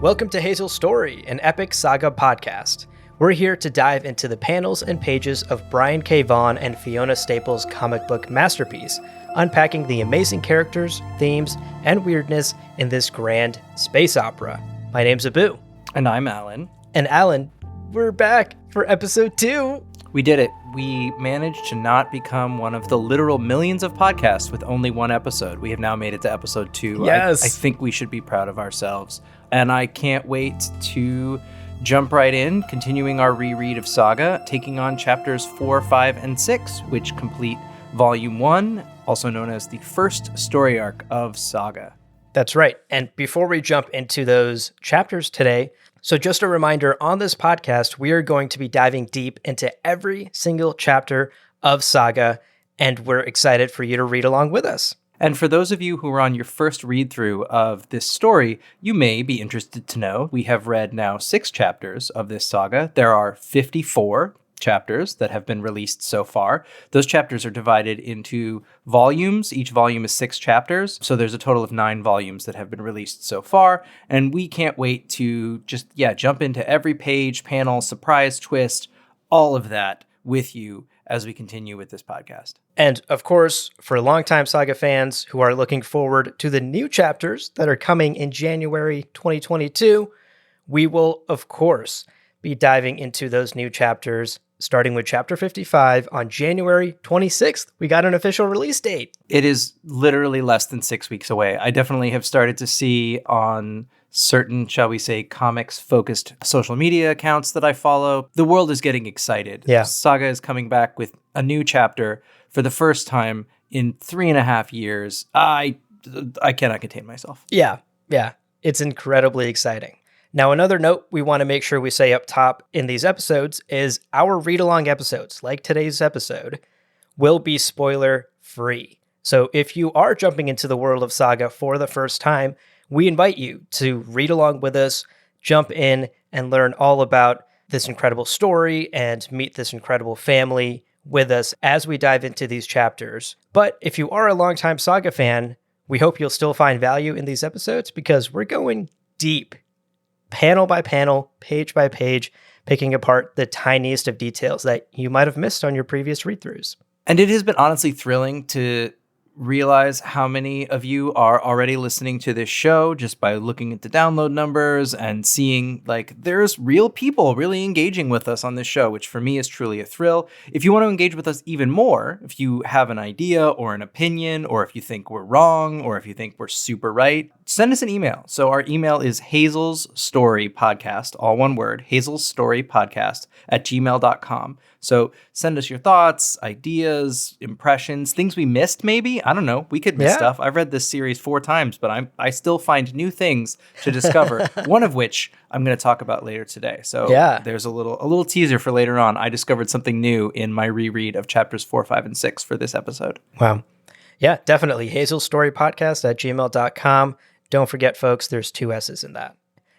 Welcome to Hazel's Story, an epic Saga podcast. We're here to dive into the panels and pages of Brian K. Vaughan and Fiona Staples' comic book masterpiece, unpacking the amazing characters, themes, and weirdness in this grand space opera. My name's Abu. And I'm Alan. And Alan, we're back for episode 2. We did it. We managed to not become one of the literal millions of podcasts with only one episode. We have now made it to episode 2. Yes. I think we should be proud of ourselves. And I can't wait to jump right in, continuing our reread of Saga, taking on chapters 4, 5, and 6, which complete Volume 1, also known as the first story arc of Saga. That's right. And before we jump into those chapters today, so just a reminder, on this podcast, we are going to be diving deep into every single chapter of Saga, and we're excited for you to read along with us. And for those of you who are on your first read-through of this story, you may be interested to know we have read now 6 chapters of this saga. There are 54 chapters that have been released so far. Those chapters are divided into volumes. Each volume is 6 chapters. So there's a total of 9 volumes that have been released so far. And we can't wait to just, jump into every page, panel, surprise twist, all of that with you as we continue with this podcast. And of course, for longtime Saga fans who are looking forward to the new chapters that are coming in January 2022, we will, of course, be diving into those new chapters, starting with chapter 55 on January 26th. We got an official release date. It is literally less than 6 weeks away. I definitely have started to see on certain, shall we say, comics-focused social media accounts that I follow, the world is getting excited. Yeah. Saga is coming back with a new chapter for the first time in 3.5 years. I cannot contain myself. Yeah. It's incredibly exciting. Now, another note we want to make sure we say up top in these episodes is our read-along episodes, like today's episode, will be spoiler-free. So if you are jumping into the world of Saga for the first time, we invite you to read along with us, jump in, and learn all about this incredible story and meet this incredible family with us as we dive into these chapters. But if you are a longtime Saga fan, we hope you'll still find value in these episodes because we're going deep, panel by panel, page by page, picking apart the tiniest of details that you might have missed on your previous read-throughs. And it has been honestly thrilling to realize how many of you are already listening to this show just by looking at the download numbers and seeing there's real people really engaging with us on this show, which for me is truly a thrill. If you want to engage with us even more, if you have an idea or an opinion, or if you think we're wrong, or if you think we're super right, send us an email. So our email is hazelsstorypodcast, all one word, hazelsstorypodcast@gmail.com. So send us your thoughts, ideas, impressions, things we missed maybe. I don't know. We could miss stuff. I've read this series 4 times, but I still find new things to discover, one of which I'm going to talk about later today. So there's a little teaser for later on. I discovered something new in my reread of chapters 4, 5, and 6 for this episode. Wow. Yeah, definitely. hazelsstorypodcast@gmail.com. Don't forget, folks, there's 2 S's in that.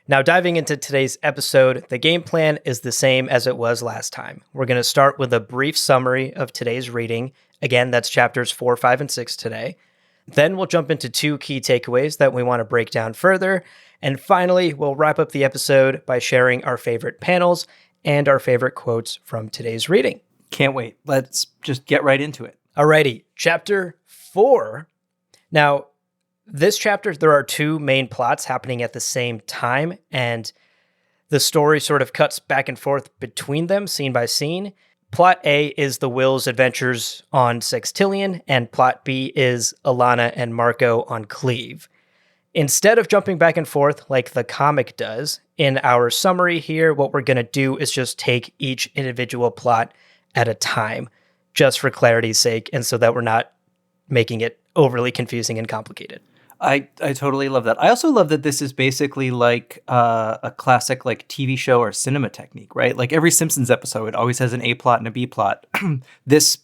Now, diving into today's episode, the game plan is the same as it was last time. We're going to start with a brief summary of today's reading. Again, that's chapters 4, 5, and 6 today. Then we'll jump into 2 key takeaways that we want to break down further. And finally, we'll wrap up the episode by sharing our favorite panels and our favorite quotes from today's reading. Can't wait. Let's just get right into it. Alrighty, chapter 4. Now, this chapter, there are 2 main plots happening at the same time, and the story sort of cuts back and forth between them, scene by scene. Plot A is the Will's adventures on Sextillion, and plot B is Alana and Marco on Cleve. Instead of jumping back and forth like the comic does, in our summary here, what we're going to do is just take each individual plot at a time, just for clarity's sake, and so that we're not making it overly confusing and complicated. I totally love that. I also love that this is basically like a classic TV show or cinema technique, right? Like every Simpsons episode always has an A plot and a B plot. This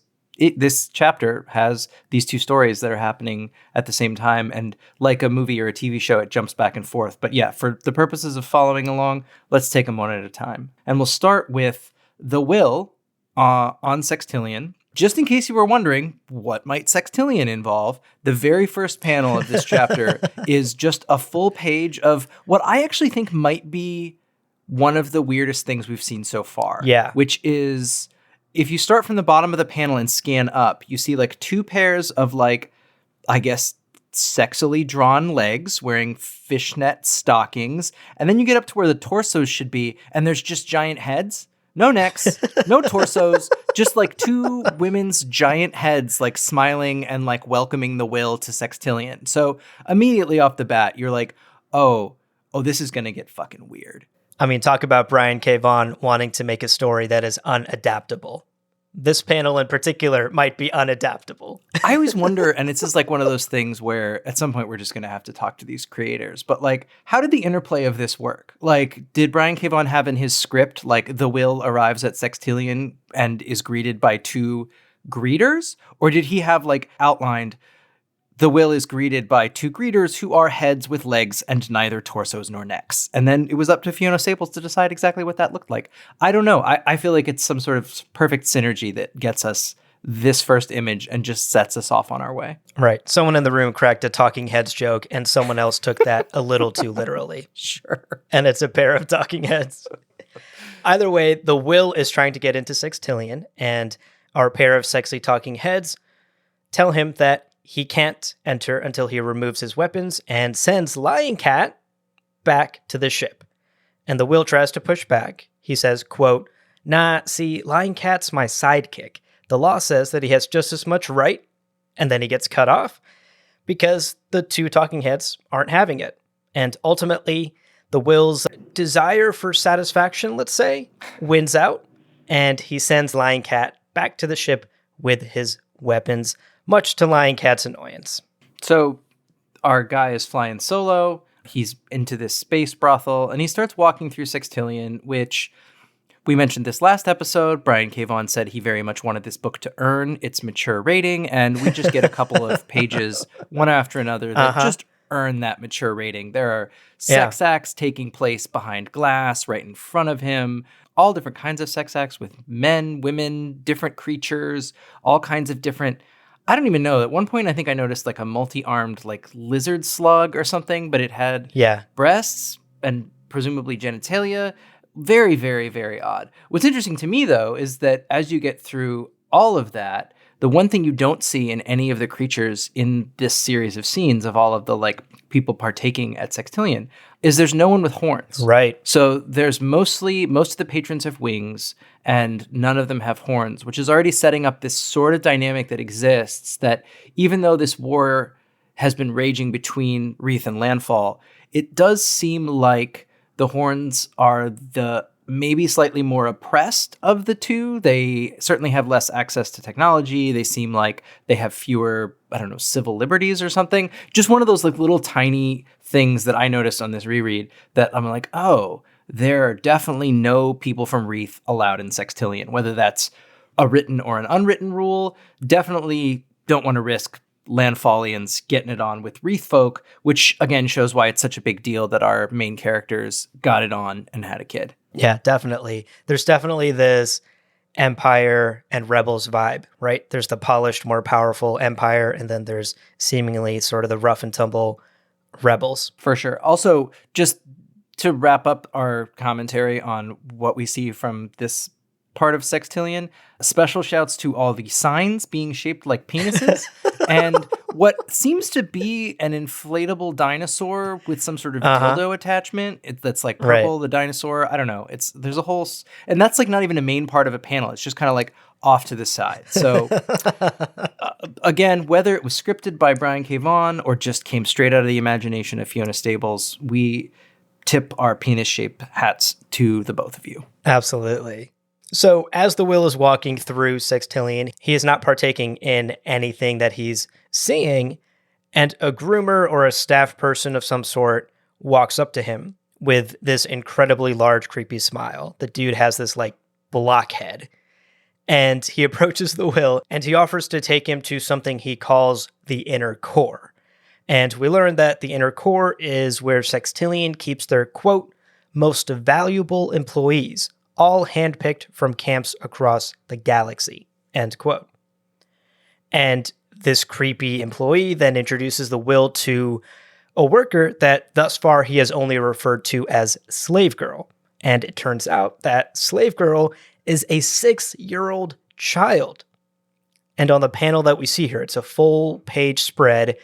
chapter has these 2 stories that are happening at the same time, and like a movie or a TV show, it jumps back and forth. But yeah, for the purposes of following along, let's take them one at a time. And we'll start with the Will on Sextillion. just in case you were wondering, what might Sextillion involve? The very first panel of this chapter is just a full page of what I actually think might be one of the weirdest things we've seen so far. Yeah. Which is, if you start from the bottom of the panel and scan up, you see like two pairs of like, I guess, sexily drawn legs wearing fishnet stockings. And then you get up to where the torsos should be, and there's just giant heads. No necks, no torsos, just like two women's giant heads, like smiling and like welcoming the will to Sextillion. So immediately off the bat, you're like, oh, this is going to get fucking weird. I mean, talk about Brian K. Vaughan wanting to make a story that is unadaptable. This panel in particular might be unadaptable. I always wonder, and it's just like one of those things where at some point we're just going to have to talk to these creators, but like, how did the interplay of this work? Like, did Brian K. Vaughan have in his script, like, the will arrives at Sextillion and is greeted by two greeters? Or did he have, like, outlined, the will is greeted by two greeters who are heads with legs and neither torsos nor necks? And then it was up to Fiona Staples to decide exactly what that looked like. I don't know. I feel like it's some sort of perfect synergy that gets us this first image and just sets us off on our way. Right. Someone in the room cracked a talking heads joke and someone else took that a little too literally. Sure. And it's a pair of talking heads. Either way, the will is trying to get into Sextillion, and our pair of sexy talking heads tell him that he can't enter until he removes his weapons and sends Lying Cat back to the ship. And the will tries to push back. He says, quote, "Nah, see, Lying Cat's my sidekick. The law says that he has just as much right," and then he gets cut off because the two talking heads aren't having it. And ultimately, the will's desire for satisfaction, let's say, wins out, and he sends Lying Cat back to the ship with his weapons, much to Lying Cat's annoyance. So our guy is flying solo. He's into this space brothel, and he starts walking through Sextillion, which we mentioned this last episode. Brian K. Vaughan said he very much wanted this book to earn its mature rating, and we just get a couple of pages, one after another, that just earn that mature rating. There are sex acts taking place behind glass right in front of him, all different kinds of sex acts with men, women, different creatures, all kinds of different... I don't even know. At one point, I think I noticed like a multi-armed like lizard slug or something, but it had breasts and presumably genitalia. Very, very, very odd. What's interesting to me, though, is that as you get through all of that, the one thing you don't see in any of the creatures in this series of scenes of all of the like people partaking at Sextillion is there's no one with horns. Right. So there's most of the patrons have wings and none of them have horns, which is already setting up this sort of dynamic that exists that even though this war has been raging between Wreath and Landfall, it does seem like the horns are the maybe slightly more oppressed of the two. They certainly have less access to technology. They seem like they have fewer, I don't know, civil liberties or something. Just one of those like little tiny things that I noticed on this reread that I'm like, oh, there are definitely no people from Wreath allowed in Sextillion, whether that's a written or an unwritten rule. Definitely don't want to risk Landfallians getting it on with Wreath folk, which again shows why it's such a big deal that our main characters got it on and had a kid. Yeah, definitely. There's definitely this Empire and Rebels vibe, right? There's the polished, more powerful Empire, and then there's seemingly sort of the rough and tumble Rebels. For sure. Also, just to wrap up our commentary on what we see from this part of Sextillion, special shouts to all the signs being shaped like penises and what seems to be an inflatable dinosaur with some sort of dildo attachment that's like purple, the dinosaur. I don't know. There's a whole, and that's like not even a main part of a panel. It's just kind of like off to the side. So again, whether it was scripted by Brian K. Vaughan or just came straight out of the imagination of Fiona Staples, we tip our penis-shaped hats to the both of you. Absolutely. So as the will is walking through Sextillion, he is not partaking in anything that he's seeing, and a groomer or a staff person of some sort walks up to him with this incredibly large, creepy smile. The dude has this like blockhead, and he approaches the will, and he offers to take him to something he calls the inner core. And we learn that the inner core is where Sextillion keeps their, quote, most valuable employees, all handpicked from camps across the galaxy, end quote. And this creepy employee then introduces the will to a worker that thus far he has only referred to as Slave Girl. And it turns out that Slave Girl is a 6-year-old child. And on the panel that we see here, it's a full page spread.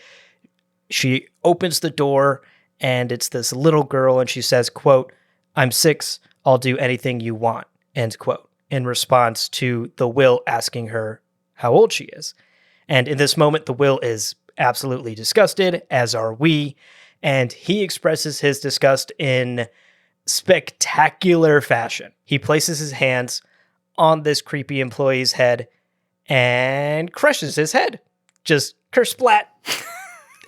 She opens the door and it's this little girl and she says, quote, "I'm 6, I'll do anything you want," end quote, in response to the will asking her how old she is. And in this moment, the will is absolutely disgusted, as are we, and he expresses his disgust in spectacular fashion. He places his hands on this creepy employee's head and crushes his head. Just kersplat.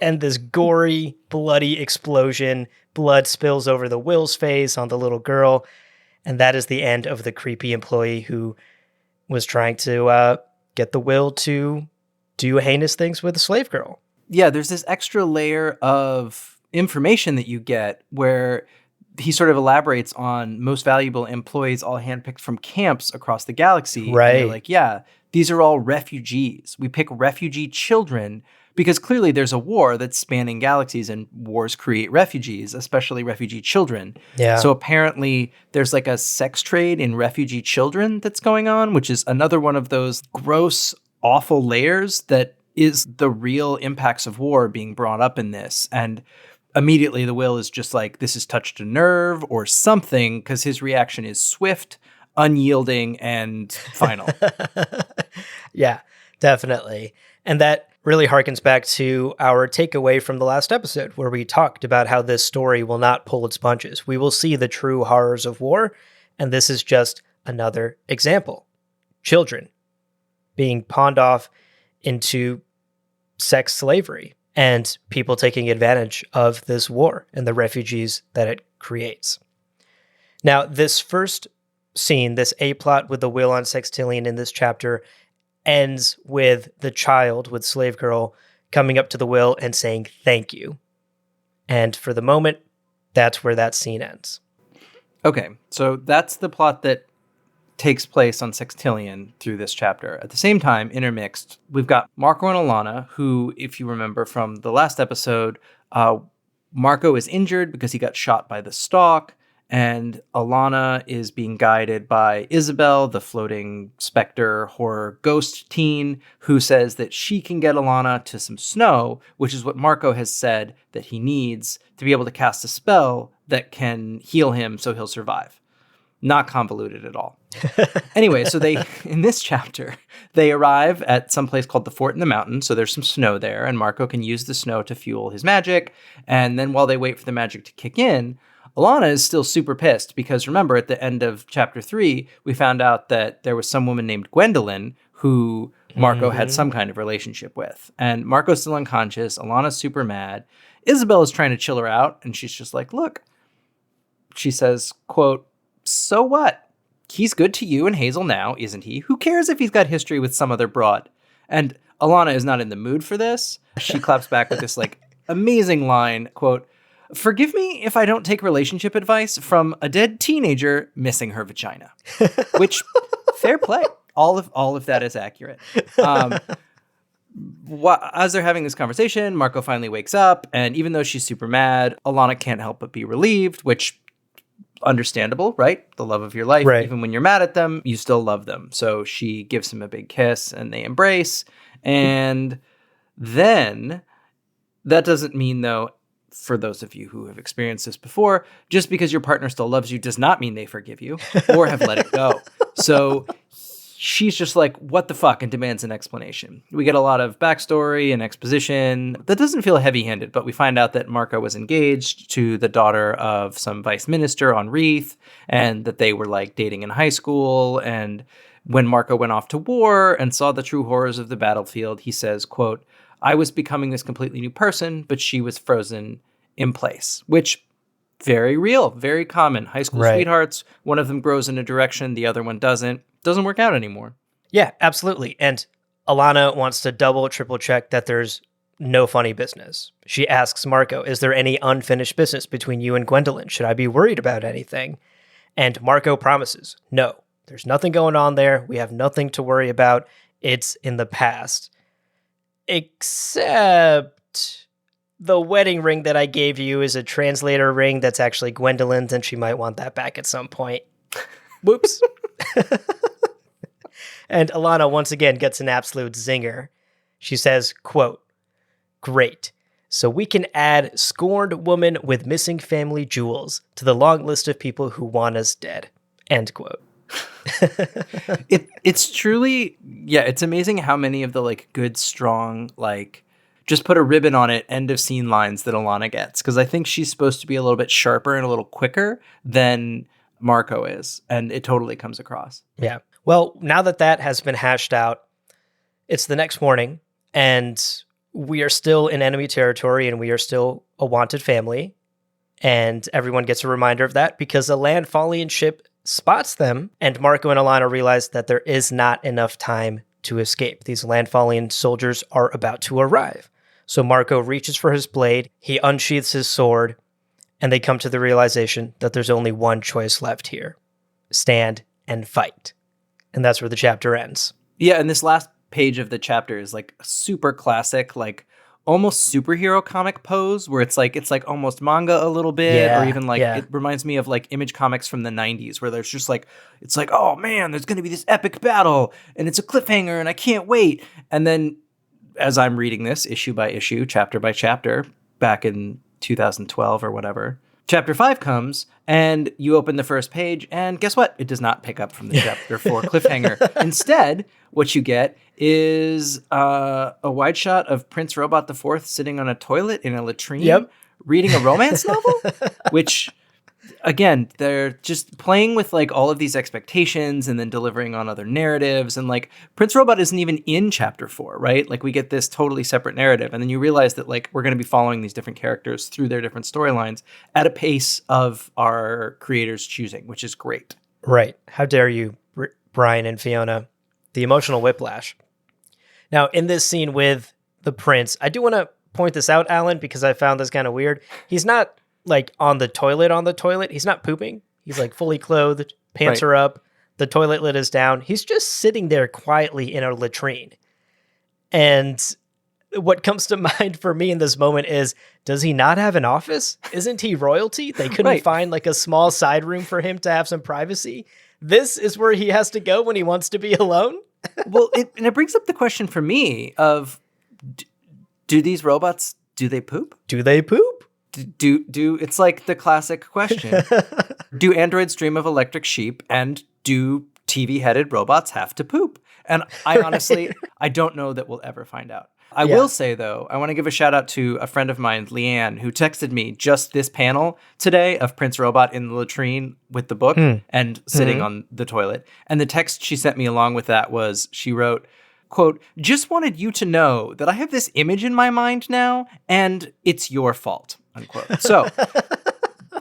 And this gory, bloody explosion. Blood spills over the will's face on the little girl. And that is the end of the creepy employee who was trying to get the will to do heinous things with a slave girl. Yeah, there's this extra layer of information that you get where he sort of elaborates on most valuable employees all handpicked from camps across the galaxy. Right. And they're like, yeah, these are all refugees. We pick refugee children because clearly there's a war that's spanning galaxies and wars create refugees, especially refugee children. Yeah. So apparently there's like a sex trade in refugee children that's going on, which is another one of those gross, awful layers that is the real impacts of war being brought up in this. And immediately the will is just like, this has touched a nerve or something, because his reaction is swift, unyielding, and final. Yeah, definitely. And that really harkens back to our takeaway from the last episode, where we talked about how this story will not pull its punches. We will see the true horrors of war, and this is just another example. Children being pawned off into sex slavery and people taking advantage of this war and the refugees that it creates. Now, this first scene, this A-plot with the will on Sextillion in this chapter, ends with the child, with Slave Girl, coming up to the will and saying thank you. And for the moment, that's where that scene ends. Okay, so that's the plot that takes place on Sextillion through this chapter. At the same time, intermixed, we've got Marco and Alana, who, if you remember from the last episode, Marco is injured because he got shot by the stalk, and Alana is being guided by Isabel, the floating specter horror ghost teen, who says that she can get Alana to some snow, which is what Marco has said that he needs to be able to cast a spell that can heal him so he'll survive. Not convoluted at all. Anyway, so in this chapter, they arrive at some place called the Fort in the Mountain. So there's some snow there, and Marco can use the snow to fuel his magic. And then while they wait for the magic to kick in, Alana is still super pissed because remember, at the end of chapter 3, we found out that there was some woman named Gwendolyn who Marco had some kind of relationship with. And Marco's still unconscious. Alana's super mad. Isabel is trying to chill her out, and she's just like, look, she says, quote, "So what? He's good to you and Hazel now, isn't he? Who cares if he's got history with some other broad?" And Alana is not in the mood for this. She claps back with this like amazing line, quote, "Forgive me if I don't take relationship advice from a dead teenager missing her vagina." Which, fair play. All of that is accurate. As they're having this conversation, Marco finally wakes up, and even though she's super mad, Alana can't help but be relieved, which understandable, right? The love of your life. Right. Even when you're mad at them, you still love them. So she gives him a big kiss and they embrace. And then that doesn't mean, though, for those of you who have experienced this before, just because your partner still loves you does not mean they forgive you or have let it go. So she's just like, what the fuck, and demands an explanation. We get a lot of backstory and exposition that doesn't feel heavy-handed, but we find out that Marco was engaged to the daughter of some vice minister on Wreath, and that they were like dating in high school. And when Marco went off to war and saw the true horrors of the battlefield, he says, quote, "I was becoming this completely new person, but she was frozen in place," which very real, very common. High school sweethearts, one of them grows in a direction, the other one doesn't work out anymore. Yeah, absolutely. And Alana wants to double, triple check that there's no funny business. She asks Marco, is there any unfinished business between you and Gwendolyn? Should I be worried about anything? And Marco promises, no, there's nothing going on there. We have nothing to worry about. It's in the past. Except the wedding ring that I gave you is a translator ring that's actually Gwendolyn's, and she might want that back at some point. Whoops. And Alana once again gets an absolute zinger. She says, quote, "Great. So we can add scorned woman with missing family jewels to the long list of people who want us dead." End quote. It's truly, yeah, it's amazing how many of the like good, strong, like just put a ribbon on it, end of scene lines that Alana gets. Because I think she's supposed to be a little bit sharper and a little quicker than Marco is. And it totally comes across. Yeah. Well, now that has been hashed out, it's the next morning, and we are still in enemy territory, and we are still a wanted family. And everyone gets a reminder of that because a Landfallian ship spots them, and Marco and Alana realize that there is not enough time to escape. These Landfallian soldiers are about to arrive. So Marco reaches for his blade, he unsheaths his sword, and they come to the realization that there's only one choice left here: stand and fight. And that's where the chapter ends. Yeah, and this last page of the chapter is like a super classic, like almost superhero comic pose where it's like almost manga a little bit, or even like it reminds me of like Image Comics from the 90s where there's just like, it's like, oh man, there's going to be this epic battle and it's a cliffhanger and I can't wait. And then as I'm reading this issue by issue, chapter by chapter, back in 2012 or whatever, Chapter 5 comes, and you open the first page, and guess what? It does not pick up from the Chapter 4 cliffhanger. Instead, what you get is a wide shot of Prince Robot IV sitting on a toilet in a latrine, reading a romance novel, which, again, they're just playing with like all of these expectations and then delivering on other narratives. And like Prince Robot isn't even in chapter 4, right? Like we get this totally separate narrative. And then you realize that like we're going to be following these different characters through their different storylines at a pace of our creators choosing, which is great. Right. How dare you, Brian and Fiona? The emotional whiplash. Now, in this scene with the prince, I do want to point this out, Alan, because I found this kind of weird. He's not like on the toilet. He's not pooping. He's like fully clothed, pants are up, the toilet lid is down. He's just sitting there quietly in a latrine. And what comes to mind for me in this moment is, does he not have an office? Isn't he royalty? They couldn't find like a small side room for him to have some privacy. This is where he has to go when he wants to be alone? Well, it brings up the question for me of, do these robots, do they poop? Do they poop? Do it's like the classic question. Do androids dream of electric sheep, and do TV-headed robots have to poop? And I honestly, I don't know that we'll ever find out. I will say, though, I want to give a shout out to a friend of mine, Leanne, who texted me just this panel today of Prince Robot in the latrine with the book and sitting on the toilet. And the text she sent me along with that was, she wrote, quote, "Just wanted you to know that I have this image in my mind now, and it's your fault," unquote. So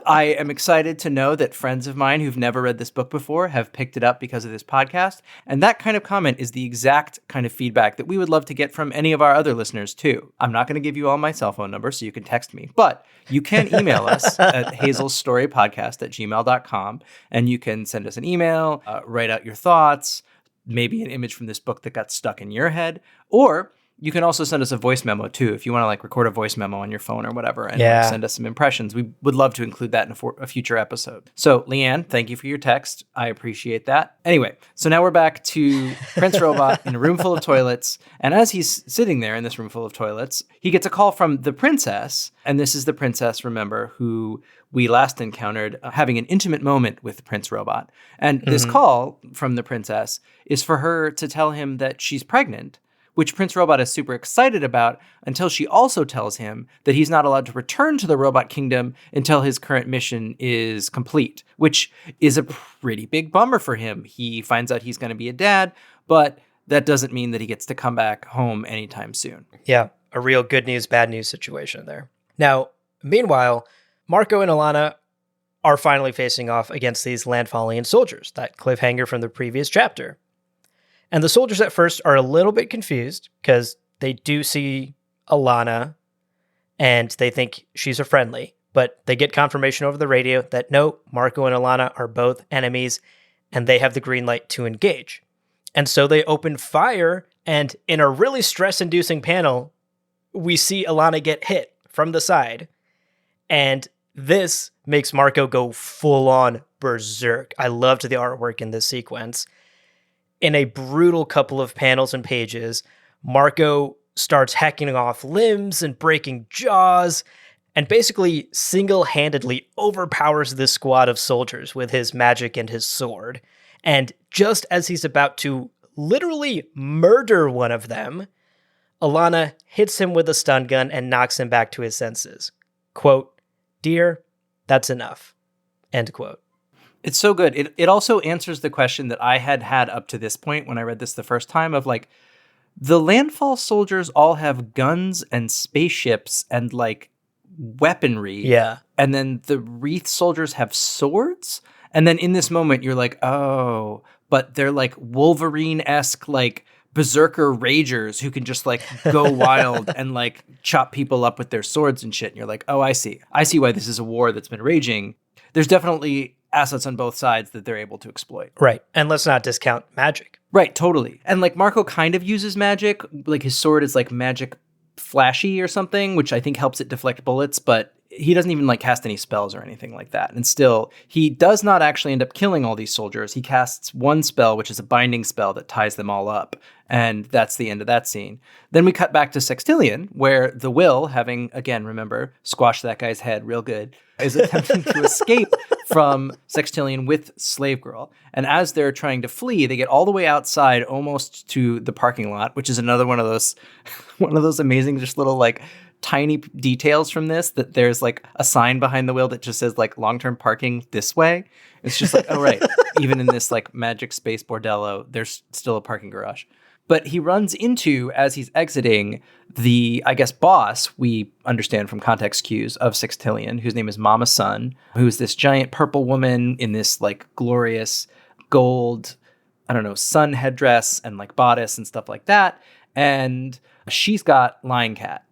I am excited to know that friends of mine who've never read this book before have picked it up because of this podcast. And that kind of comment is the exact kind of feedback that we would love to get from any of our other listeners too. I'm not going to give you all my cell phone number so you can text me, but you can email us at hazelstorypodcast@gmail.com, and you can send us an email, write out your thoughts, maybe an image from this book that got stuck in your head, or you can also send us a voice memo too. If you want to like record a voice memo on your phone or whatever and send us some impressions, we would love to include that in a future episode. So Leanne, thank you for your text. I appreciate that. Anyway, so now we're back to Prince Robot in a room full of toilets. And as he's sitting there in this room full of toilets, he gets a call from the princess. And this is the princess, remember, who we last encountered having an intimate moment with Prince Robot. And this call from the princess is for her to tell him that she's pregnant, which Prince Robot is super excited about, until she also tells him that he's not allowed to return to the Robot Kingdom until his current mission is complete, which is a pretty big bummer for him. He finds out he's going to be a dad, but that doesn't mean that he gets to come back home anytime soon. Yeah, a real good news, bad news situation there. Now, meanwhile, Marco and Alana are finally facing off against these Landfallian soldiers, that cliffhanger from the previous chapter. And the soldiers at first are a little bit confused because they do see Alana and they think she's a friendly, but they get confirmation over the radio that no, Marco and Alana are both enemies and they have the green light to engage. And so they open fire And in a really stress-inducing panel, we see Alana get hit from the side. And this makes Marco go full-on berserk. I loved the artwork in this sequence. In a brutal couple of panels and pages, Marco starts hacking off limbs and breaking jaws, and basically single-handedly overpowers this squad of soldiers with his magic and his sword. And just as he's about to literally murder one of them, Alana hits him with a stun gun and knocks him back to his senses. Quote, "Dear, that's enough." End quote. It's so good. It also answers the question that I had up to this point when I read this the first time of like, the landfall soldiers all have guns and spaceships and like weaponry. Yeah. And then the Wreath soldiers have swords. And then in this moment, you're like, oh, but they're like Wolverine-esque, like berserker ragers who can just like go wild and like chop people up with their swords and shit. And you're like, oh, I see. I see why this is a war that's been raging. There's definitely assets on both sides that they're able to exploit. Right. And let's not discount magic. Right, totally. And like Marco kind of uses magic, like his sword is like magic flashy or something, which I think helps it deflect bullets, but he doesn't even like cast any spells or anything like that. And still, he does not actually end up killing all these soldiers. He casts one spell, which is a binding spell that ties them all up. And that's the end of that scene. Then we cut back to Sextillion, where the Will, having, again, remember, squashed that guy's head real good, is attempting to escape from Sextillion with Slave Girl. And as they're trying to flee, they get all the way outside, almost to the parking lot, which is another one of those amazing, just little like tiny details from this, that there's like a sign behind the wheel that just says like long-term parking this way. It's just like, oh, right. Even in this like magic space bordello, there's still a parking garage. But he runs into, as he's exiting, the, I guess, boss, we understand from context cues, of Sextillion, whose name is Mama Sun, who's this giant purple woman in this like glorious gold, I don't know, sun headdress and like bodice and stuff like that. And she's got Lion Cat.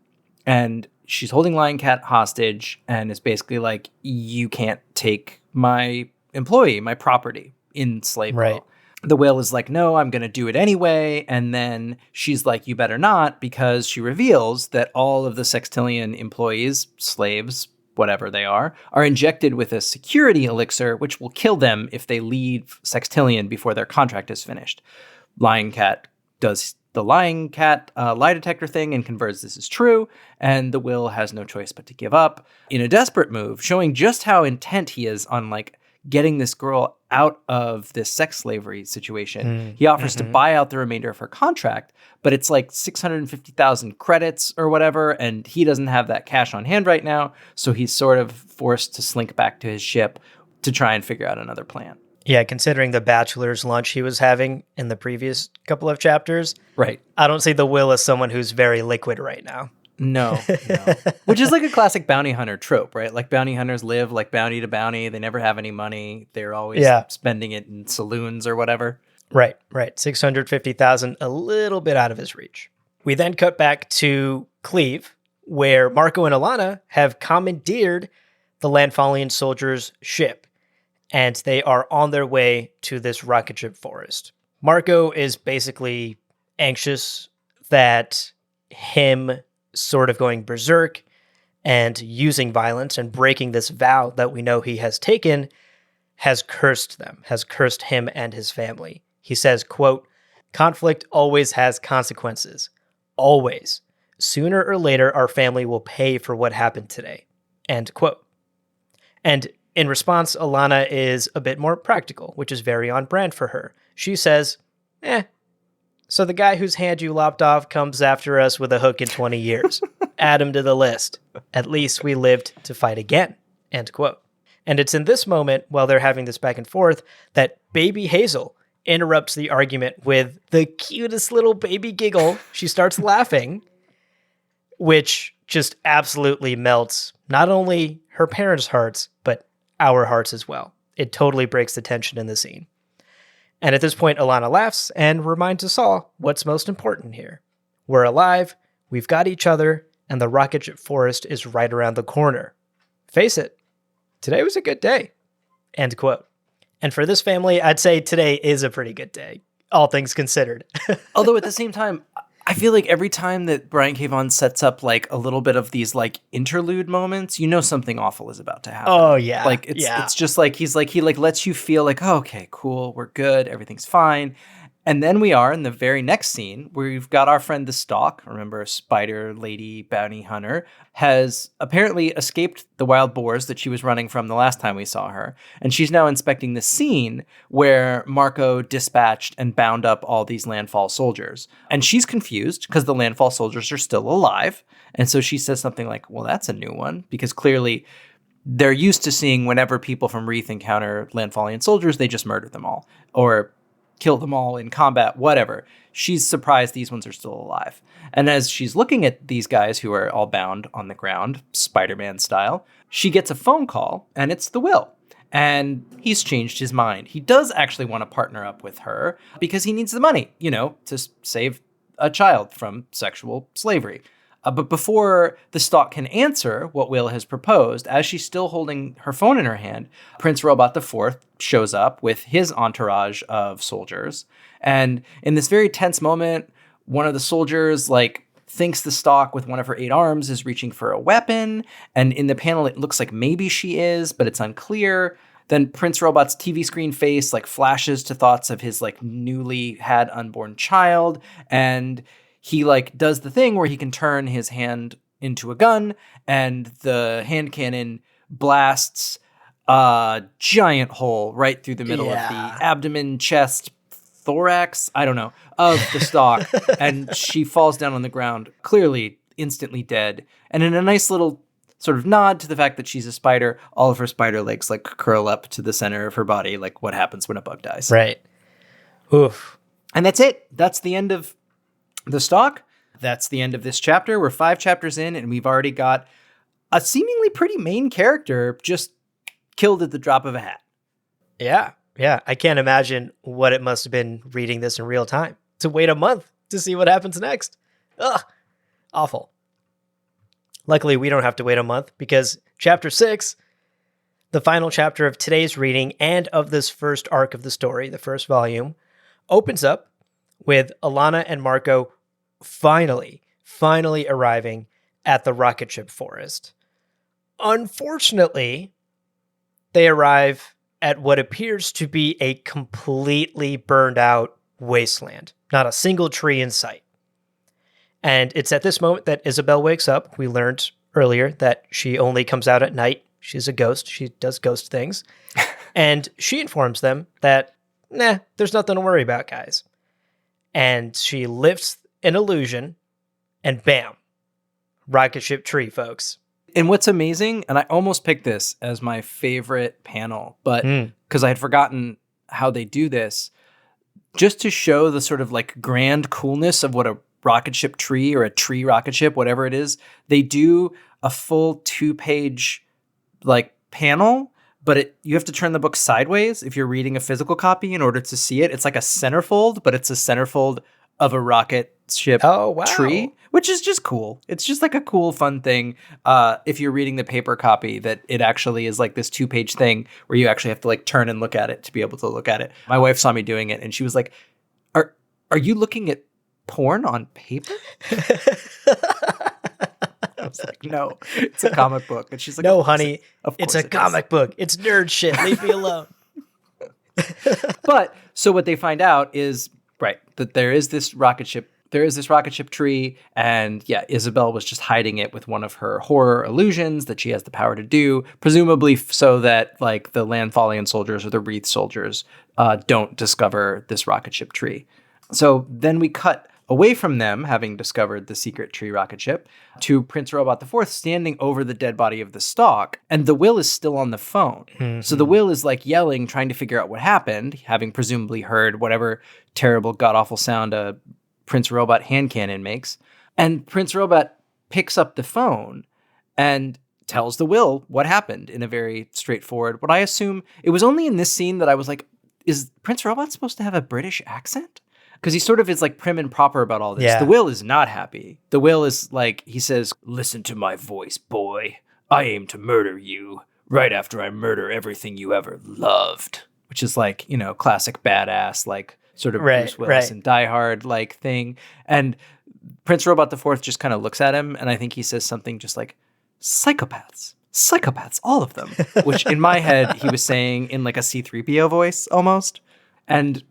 And she's holding Lion Cat hostage and is basically like, you can't take my employee, my property in Slave Girl. Right. The Whale is like, no, I'm going to do it anyway. And then she's like, you better not, because she reveals that all of the Sextillion employees, slaves, whatever they are injected with a security elixir, which will kill them if they leave Sextillion before their contract is finished. Lion Cat does the Lion Cat lie detector thing and confirms this is true, and the Will has no choice but to give up in a desperate move, showing just how intent he is on like getting this girl out of this sex slavery situation. He offers to buy out the remainder of her contract, but it's like 650,000 credits or whatever, and he doesn't have that cash on hand right now, so he's sort of forced to slink back to his ship to try and figure out another plan. Yeah, considering the bachelor's lunch he was having in the previous couple of chapters. Right. I don't see the Will as someone who's very liquid right now. No. Which is like a classic bounty hunter trope, right? Like bounty hunters live like bounty to bounty. They never have any money. They're always spending it in saloons or whatever. Right. 650,000, a little bit out of his reach. We then cut back to Cleve, where Marco and Alana have commandeered the Landfallian soldiers' ship, and they are on their way to this rocketship forest. Marco is basically anxious that him sort of going berserk and using violence and breaking this vow that we know he has taken has cursed them, has cursed him and his family. He says, quote, "Conflict always has consequences. Always. Sooner or later, our family will pay for what happened today." End quote. And in response, Alana is a bit more practical, which is very on brand for her. She says, so the guy whose hand you lopped off comes after us with a hook in 20 years. Add him to the list. At least we lived to fight again. End quote. And it's in this moment, while they're having this back and forth, that baby Hazel interrupts the argument with the cutest little baby giggle. She starts laughing, which just absolutely melts not only her parents' hearts, but our hearts as well. It totally breaks the tension in the scene. And at this point, Alana laughs and reminds us all what's most important here. We're alive, we've got each other, and the rocketship forest is right around the corner. Face it, today was a good day. End quote. And for this family, I'd say today is a pretty good day. all things considered. Although at the same time, I feel like every time that Brian K. Vaughan sets up like a little bit of these like interlude moments, you know something awful is about to happen. Oh yeah. Like it's just like he lets you feel like, oh, okay, cool, we're good, everything's fine. And then we are in the very next scene where we've got our friend the Stalk, remember, Spider Lady Bounty Hunter, has apparently escaped the wild boars that she was running from the last time we saw her. And she's now inspecting the scene where Marco dispatched and bound up all these landfall soldiers. And she's confused because the landfall soldiers are still alive. And so she says something like, well, that's a new one, because clearly they're used to seeing whenever people from Reeth encounter landfallian soldiers, they just murder them all or kill them all in combat, whatever. She's surprised these ones are still alive. And as she's looking at these guys who are all bound on the ground, Spider-Man style, she gets a phone call, and it's the Will. And he's changed his mind. He does actually want to partner up with her because he needs the money, to save a child from sexual slavery. But before the Stalk can answer what Will has proposed, as she's still holding her phone in her hand, Prince Robot IV shows up with his entourage of soldiers. And in this very tense moment, one of the soldiers, thinks the Stalk with one of her 8 arms is reaching for a weapon. And in the panel, it looks like maybe she is, but it's unclear. Then Prince Robot's TV screen face, flashes to thoughts of his, newly had unborn child. And he does the thing where he can turn his hand into a gun, and the hand cannon blasts a giant hole right through the middle of the abdomen, chest, thorax, I don't know, of the Stalk. And she falls down on the ground, clearly instantly dead. And in a nice little sort of nod to the fact that she's a spider, all of her spider legs curl up to the center of her body, like what happens when a bug dies. Right. Oof. And that's it. That's the end of the Stalk. That's the end of this chapter. We're 5 chapters in, and we've already got a seemingly pretty main character just killed at the drop of a hat. Yeah. I can't imagine what it must have been reading this in real time to wait a month to see what happens next. Ugh. Awful. Luckily, we don't have to wait a month because chapter 6, the final chapter of today's reading and of this first arc of the story, the first volume, opens up with Alana and Marco finally arriving at the rocketship forest. Unfortunately, they arrive at what appears to be a completely burned out wasteland. Not a single tree in sight. And it's at this moment that Isabel wakes up. We learned earlier that she only comes out at night. She's a ghost. She does ghost things. And she informs them that, there's nothing to worry about, guys. And she lifts an illusion, and bam, rocket ship tree, folks. And what's amazing, and I almost picked this as my favorite panel, but because I had forgotten how they do this, just to show the sort of grand coolness of what a rocket ship tree or a tree rocket ship, whatever it is, they do a full 2-page panel. But you have to turn the book sideways if you're reading a physical copy in order to see it. It's like a centerfold, but it's a centerfold of a rocket ship tree, which is just cool. It's just a cool, fun thing. If you're reading the paper copy, that it actually is this 2-page thing where you actually have to turn and look at it to be able to look at it. My wife saw me doing it, and she was like, "Are you looking at porn on paper?" I was like, no, it's a comic book. And she's like, no, honey, it's a comic book. It's nerd shit. Leave me alone. But so what they find out is, that there is this rocket ship. There is this rocket ship tree. And Isabel was just hiding it with one of her horror illusions that she has the power to do, presumably so that the landfallian soldiers or the Reeth soldiers don't discover this rocket ship tree. So then we cut away from them having discovered the secret tree rocket ship to Prince Robot IV standing over the dead body of the Stalk, and the Will is still on the phone. Mm-hmm. So the Will is yelling, trying to figure out what happened, having presumably heard whatever terrible god-awful sound a Prince Robot hand cannon makes. And Prince Robot picks up the phone and tells the Will what happened in a very straightforward, what I assume, it was only in this scene that I was like, is Prince Robot supposed to have a British accent? Because he sort of is prim and proper about all this. Yeah. The Will is not happy. The Will is he says, "Listen to my voice, boy. I aim to murder you right after I murder everything you ever loved." Which is classic badass, sort of Right, Bruce Willis right. and Die Hard like thing. And Prince Robot the Fourth just kind of looks at him, and I think he says something just like, psychopaths, all of them, which in my head he was saying in like a C-3PO voice almost. And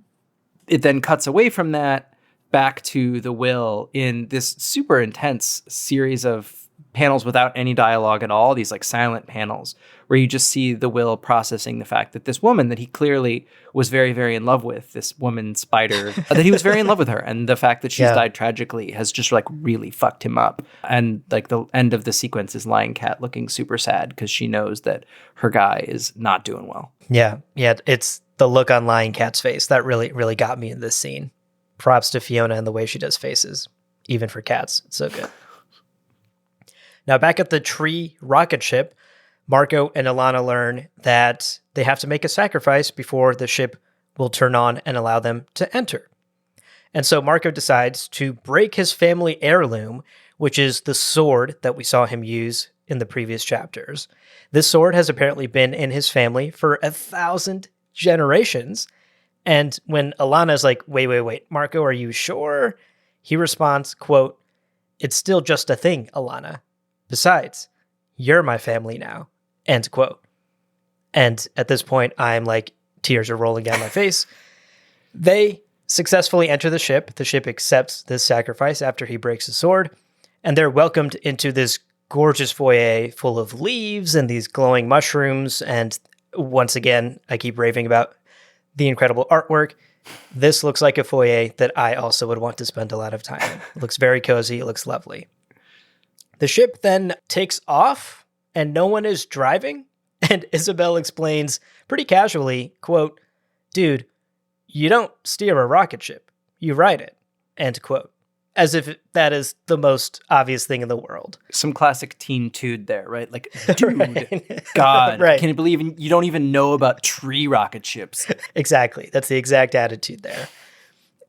it then cuts away from that back to the will in this super intense series of panels without any dialogue at all, these like silent panels where you just see the will processing the fact that this woman that he clearly was very, very in love with, this woman spider, that he was very in love with her. And the fact that she's Yeah. died tragically has just like really fucked him up. And like the end of the sequence is Lion Cat looking super sad because she knows that her guy is not doing well. Yeah. Yeah. It's the look on Lion Cat's face that really, really got me in this scene. Props to Fiona and the way she does faces, even for cats. It's so good. Now, back at the tree rocket ship, Marco and Alana learn that they have to make a sacrifice before the ship will turn on and allow them to enter. And so Marco decides to break his family heirloom, which is the sword that we saw him use in the previous chapters. This sword has apparently been in his family for 1,000 generations. And when Alana's like, wait, Marco, are you sure? He responds, quote, "It's still just a thing, Alana. Besides, you're my family now," end quote. And at this point, I'm like, tears are rolling down my face. They successfully enter the ship. The ship accepts this sacrifice after he breaks the sword, and they're welcomed into this gorgeous foyer full of leaves and these glowing mushrooms. And once again, I keep raving about the incredible artwork. This looks like a foyer that I also would want to spend a lot of time in. It looks very cozy. It looks lovely. The ship then takes off and no one is driving. And Isabel explains pretty casually, quote, "Dude, you don't steer a rocket ship. You ride it," end quote. As if that is the most obvious thing in the world. Some classic teen tude there, right? Like, dude, Right. God, Right. can you believe you don't even know about tree rocket ships? Exactly. That's the exact attitude there.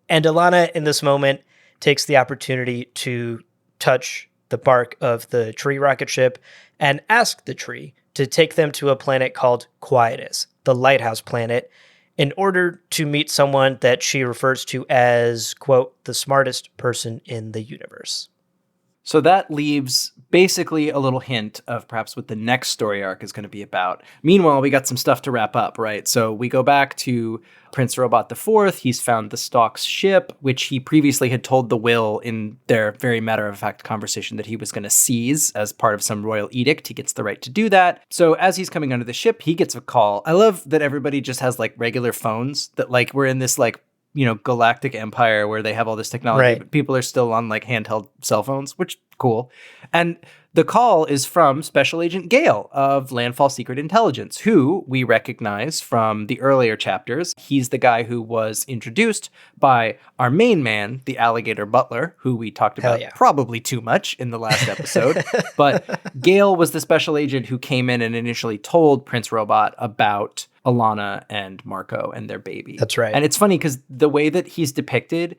And Alana, in this moment, takes the opportunity to touch the bark of the tree rocket ship and ask the tree to take them to a planet called Quietus, the lighthouse planet, in order to meet someone that she refers to as, quote, "the smartest person in the universe." So that leaves basically a little hint of perhaps what the next story arc is going to be about. Meanwhile, we got some stuff to wrap up, right? So we go back to Prince Robot the Fourth. He's found the Stalk's ship, which he previously had told the Will in their very matter-of-fact conversation that he was going to seize as part of some royal edict. He gets the right to do that. So as he's coming onto the ship, he gets a call. I love that everybody just has like regular phones, that like we're in this like, you know, galactic empire where they have all this technology, Right. but people are still on like handheld cell phones, which cool. And the call is from Special Agent Gale of Landfall Secret Intelligence, who we recognize from the earlier chapters. He's the guy who was introduced by our main man, the alligator butler, who we talked Hell about yeah. probably too much in the last episode. But Gale was the special agent who came in and initially told Prince Robot about Alana and Marco and their baby. That's right. And it's funny because the way that he's depicted,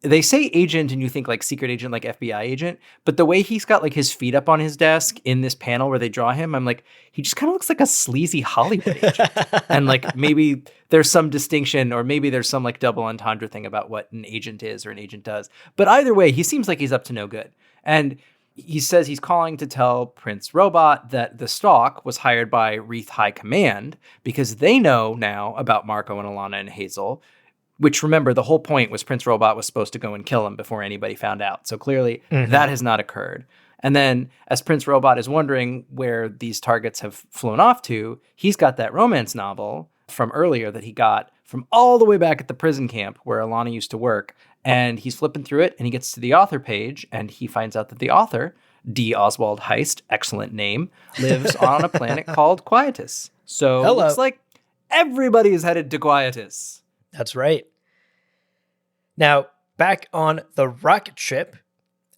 they say agent and you think like secret agent, like FBI agent, but the way he's got like his feet up on his desk in this panel where they draw him, I'm like, he just kind of looks like a sleazy Hollywood agent. And like maybe there's some distinction or maybe there's some like double entendre thing about what an agent is or an agent does. But either way, he seems like he's up to no good. And he says he's calling to tell Prince Robot that the Stalk was hired by Wreath High Command because they know now about Marco and Alana and Hazel, which, remember, the whole point was Prince Robot was supposed to go and kill him before anybody found out. So clearly that has not occurred. And then as Prince Robot is wondering where these targets have flown off to, he's got that romance novel from earlier that he got from all the way back at the prison camp where Alana used to work. And he's flipping through it and he gets to the author page and he finds out that the author, D. Oswald Heist, excellent name, lives on a planet called Quietus. So it looks like everybody is headed to Quietus. That's right. Now, back on the rocket ship,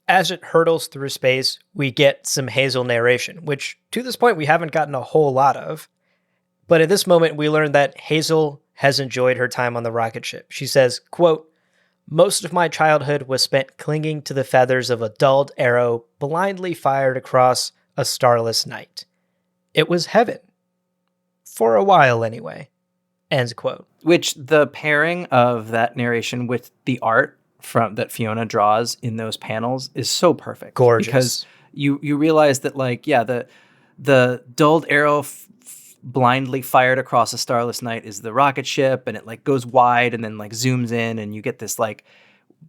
as it hurtles through space, we get some Hazel narration, which to this point we haven't gotten a whole lot of. But at this moment, we learn that Hazel has enjoyed her time on the rocket ship. She says, quote, "Most of my childhood was spent clinging to the feathers of a dulled arrow blindly fired across a starless night. It was heaven. For a while, anyway." End quote. Which the pairing of that narration with the art from that Fiona draws in those panels is so perfect. Gorgeous. Because you realize that, like, yeah, the dulled arrow blindly fired across a starless night is the rocket ship, and it like goes wide and then like zooms in, and you get this like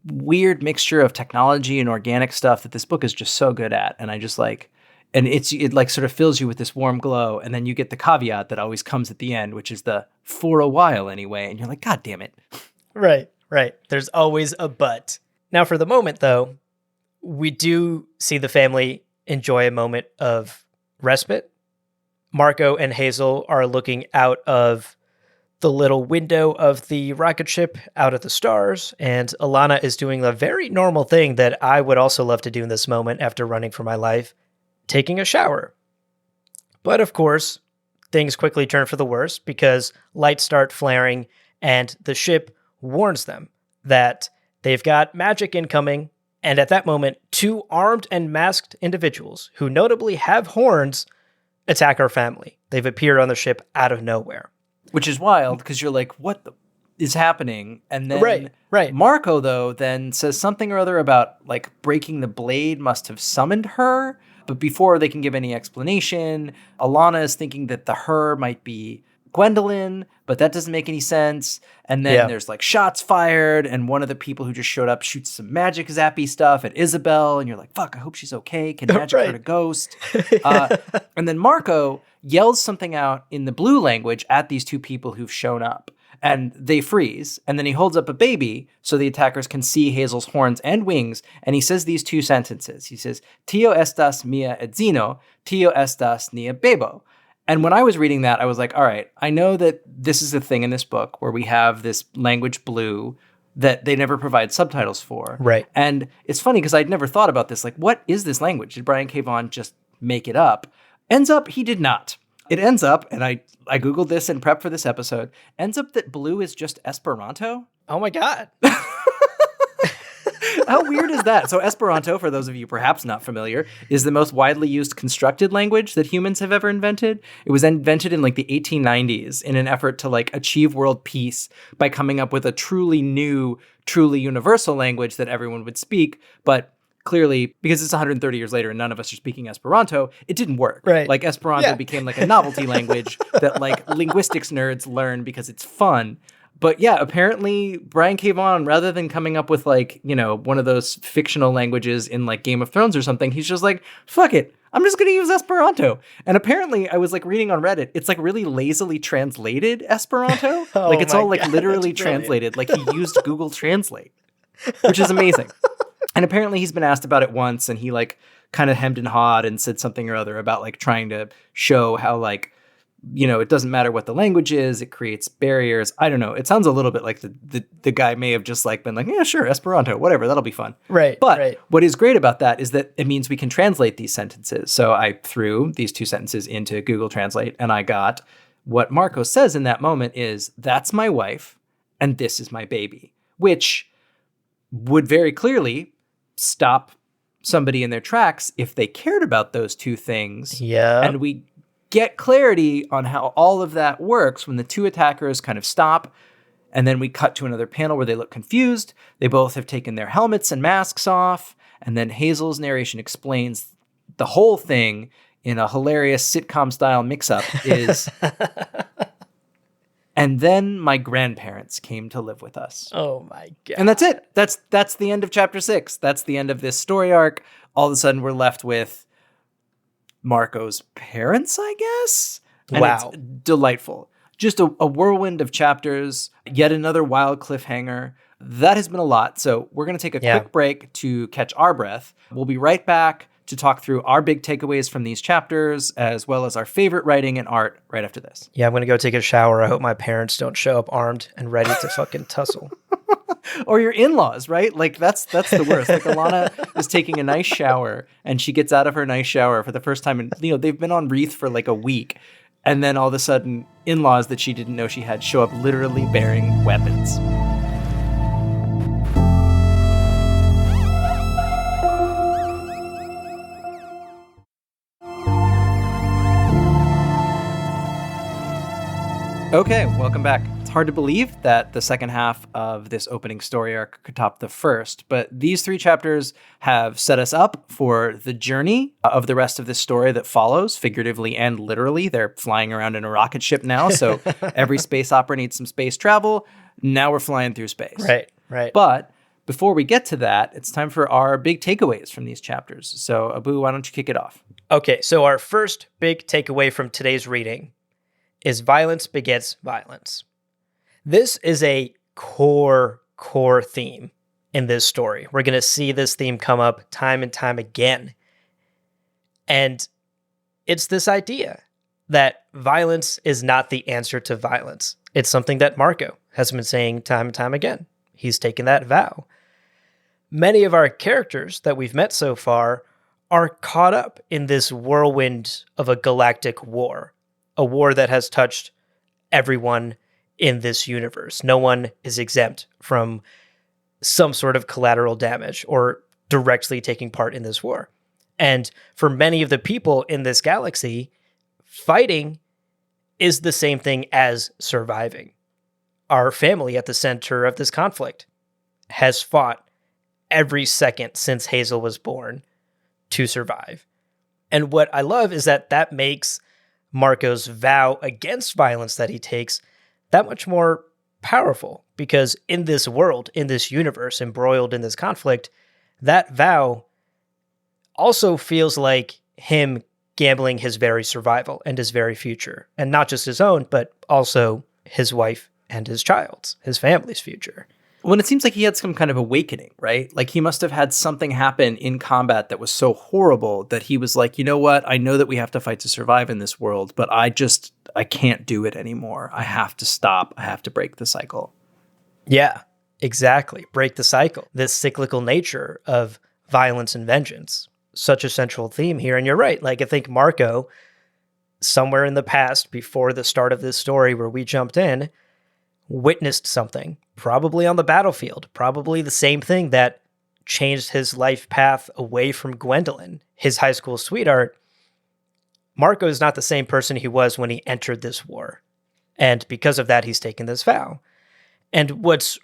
weird mixture of technology and organic stuff that this book is just so good at. And I just like, and it like sort of fills you with this warm glow, and then you get the caveat that always comes at the end, which is the "for a while anyway," and you're like, God damn it. Right. There's always a but. Now, for the moment, though, we do see the family enjoy a moment of respite. Marco and Hazel are looking out of the little window of the rocket ship out at the stars, and Alana is doing the very normal thing that I would also love to do in this moment after running for my life, taking a shower. But of course, things quickly turn for the worse because lights start flaring, and the ship warns them that they've got magic incoming, and at that moment, two armed and masked individuals, who notably have horns, attack our family. They've appeared on the ship out of nowhere. Which is wild, because you're like, what is happening? And then Right. Marco, though, then says something or other about, like, breaking the blade must have summoned her. But before they can give any explanation, Alana is thinking that the her might be Gwendolyn, but that doesn't make any sense. And then there's like shots fired, and one of the people who just showed up shoots some magic zappy stuff at Isabel, and you're like, fuck, I hope she's okay. Can magic hurt a ghost? And then Marco yells something out in the blue language at these two people who've shown up, and they freeze. And then he holds up a baby so the attackers can see Hazel's horns and wings, and he says these two sentences. He says, "Tio estas mia edzino, tio estas nia bebo." And when I was reading that, I was like, all right, I know that this is a thing in this book where we have this language blue that they never provide subtitles for. Right. And it's funny because I'd never thought about this. Like, what is this language? Did Brian K. Vaughan just make it up? Ends up, he did not. It ends up, and I Googled this in prep for this episode, ends up that blue is just Esperanto. Oh my God. How weird is that? So Esperanto, for those of you perhaps not familiar, is the most widely used constructed language that humans have ever invented. It was invented in like the 1890s in an effort to like achieve world peace by coming up with a truly new, truly universal language that everyone would speak. But clearly, because it's 130 years later and none of us are speaking Esperanto, it didn't work. Right. Like Esperanto became like a novelty language that like linguistics nerds learn because it's fun. But yeah, apparently Brian K. Vaughan, rather than coming up with like, you know, one of those fictional languages in like Game of Thrones or something, he's just like, fuck it, I'm just going to use Esperanto. And apparently I was like reading on Reddit, it's like really lazily translated Esperanto. Like it's all like literally translated. Like he used Google Translate, which is amazing. And apparently he's been asked about it once, and he like kind of hemmed and hawed and said something or other about like trying to show how like, you know, it doesn't matter what the language is, it creates barriers. I don't know. It sounds a little bit like the guy may have just like been like, yeah, sure, Esperanto, whatever, that'll be fun. Right. But what is great about that is that it means we can translate these sentences. So I threw these two sentences into Google Translate, and I got what Marco says in that moment is, "That's my wife, and this is my baby," which would very clearly stop somebody in their tracks if they cared about those two things. Yeah. And we get clarity on how all of that works when the two attackers kind of stop, and then we cut to another panel where they look confused. They both have taken their helmets and masks off, and then Hazel's narration explains the whole thing in a hilarious sitcom-style mix-up is, "And then my grandparents came to live with us." Oh my God. And that's it. That's the end of chapter 6. That's the end of this story arc. All of a sudden, we're left with Marco's parents, I guess. And wow. It's delightful. Just a whirlwind of chapters, yet another wild cliffhanger. That has been a lot. So we're going to take a quick break to catch our breath. We'll be right back to talk through our big takeaways from these chapters, as well as our favorite writing and art right after this. Yeah, I'm going to go take a shower. I hope my parents don't show up armed and ready to fucking tussle. Or your in-laws, right? Like that's the worst. Like Alana is taking a nice shower, and she gets out of her nice shower for the first time, and you know they've been on Wreath for like a week, and then all of a sudden in-laws that she didn't know she had show up literally bearing weapons. Okay, welcome back. It's hard to believe that the second half of this opening story arc could top the first, but these 3 chapters have set us up for the journey of the rest of this story that follows, figuratively and literally. They're flying around in a rocket ship now, so every space opera needs some space travel. Now we're flying through space. Right. But before we get to that, it's time for our big takeaways from these chapters. So, Abu, why don't you kick it off? Okay, so our first big takeaway from today's reading is violence begets violence. This is a core theme in this story. We're going to see this theme come up time and time again. And it's this idea that violence is not the answer to violence. It's something that Marco has been saying time and time again. He's taken that vow. Many of our characters that we've met so far are caught up in this whirlwind of a galactic war. A war that has touched everyone in this universe. No one is exempt from some sort of collateral damage or directly taking part in this war. And for many of the people in this galaxy, fighting is the same thing as surviving. Our family at the center of this conflict has fought every second since Hazel was born to survive. And what I love is that makes Marco's vow against violence that he takes that much more powerful, because in this world, in this universe, embroiled in this conflict, that vow also feels like him gambling his very survival and his very future, and not just his own, but also his wife and his child's, his family's future. Well, it seems like he had some kind of awakening, right? Like he must have had something happen in combat that was so horrible that he was like, you know what? I know that we have to fight to survive in this world, but I can't do it anymore. I have to stop. I have to break the cycle. Yeah, exactly. Break the cycle. This cyclical nature of violence and vengeance, such a central theme here. And you're right. Like I think Marco, somewhere in the past, before the start of this story where we jumped in, witnessed something, probably on the battlefield, probably the same thing that changed his life path away from Gwendolyn, his high school sweetheart. Marco is not the same person he was when he entered this war. And because of that, he's taken this vow. And what's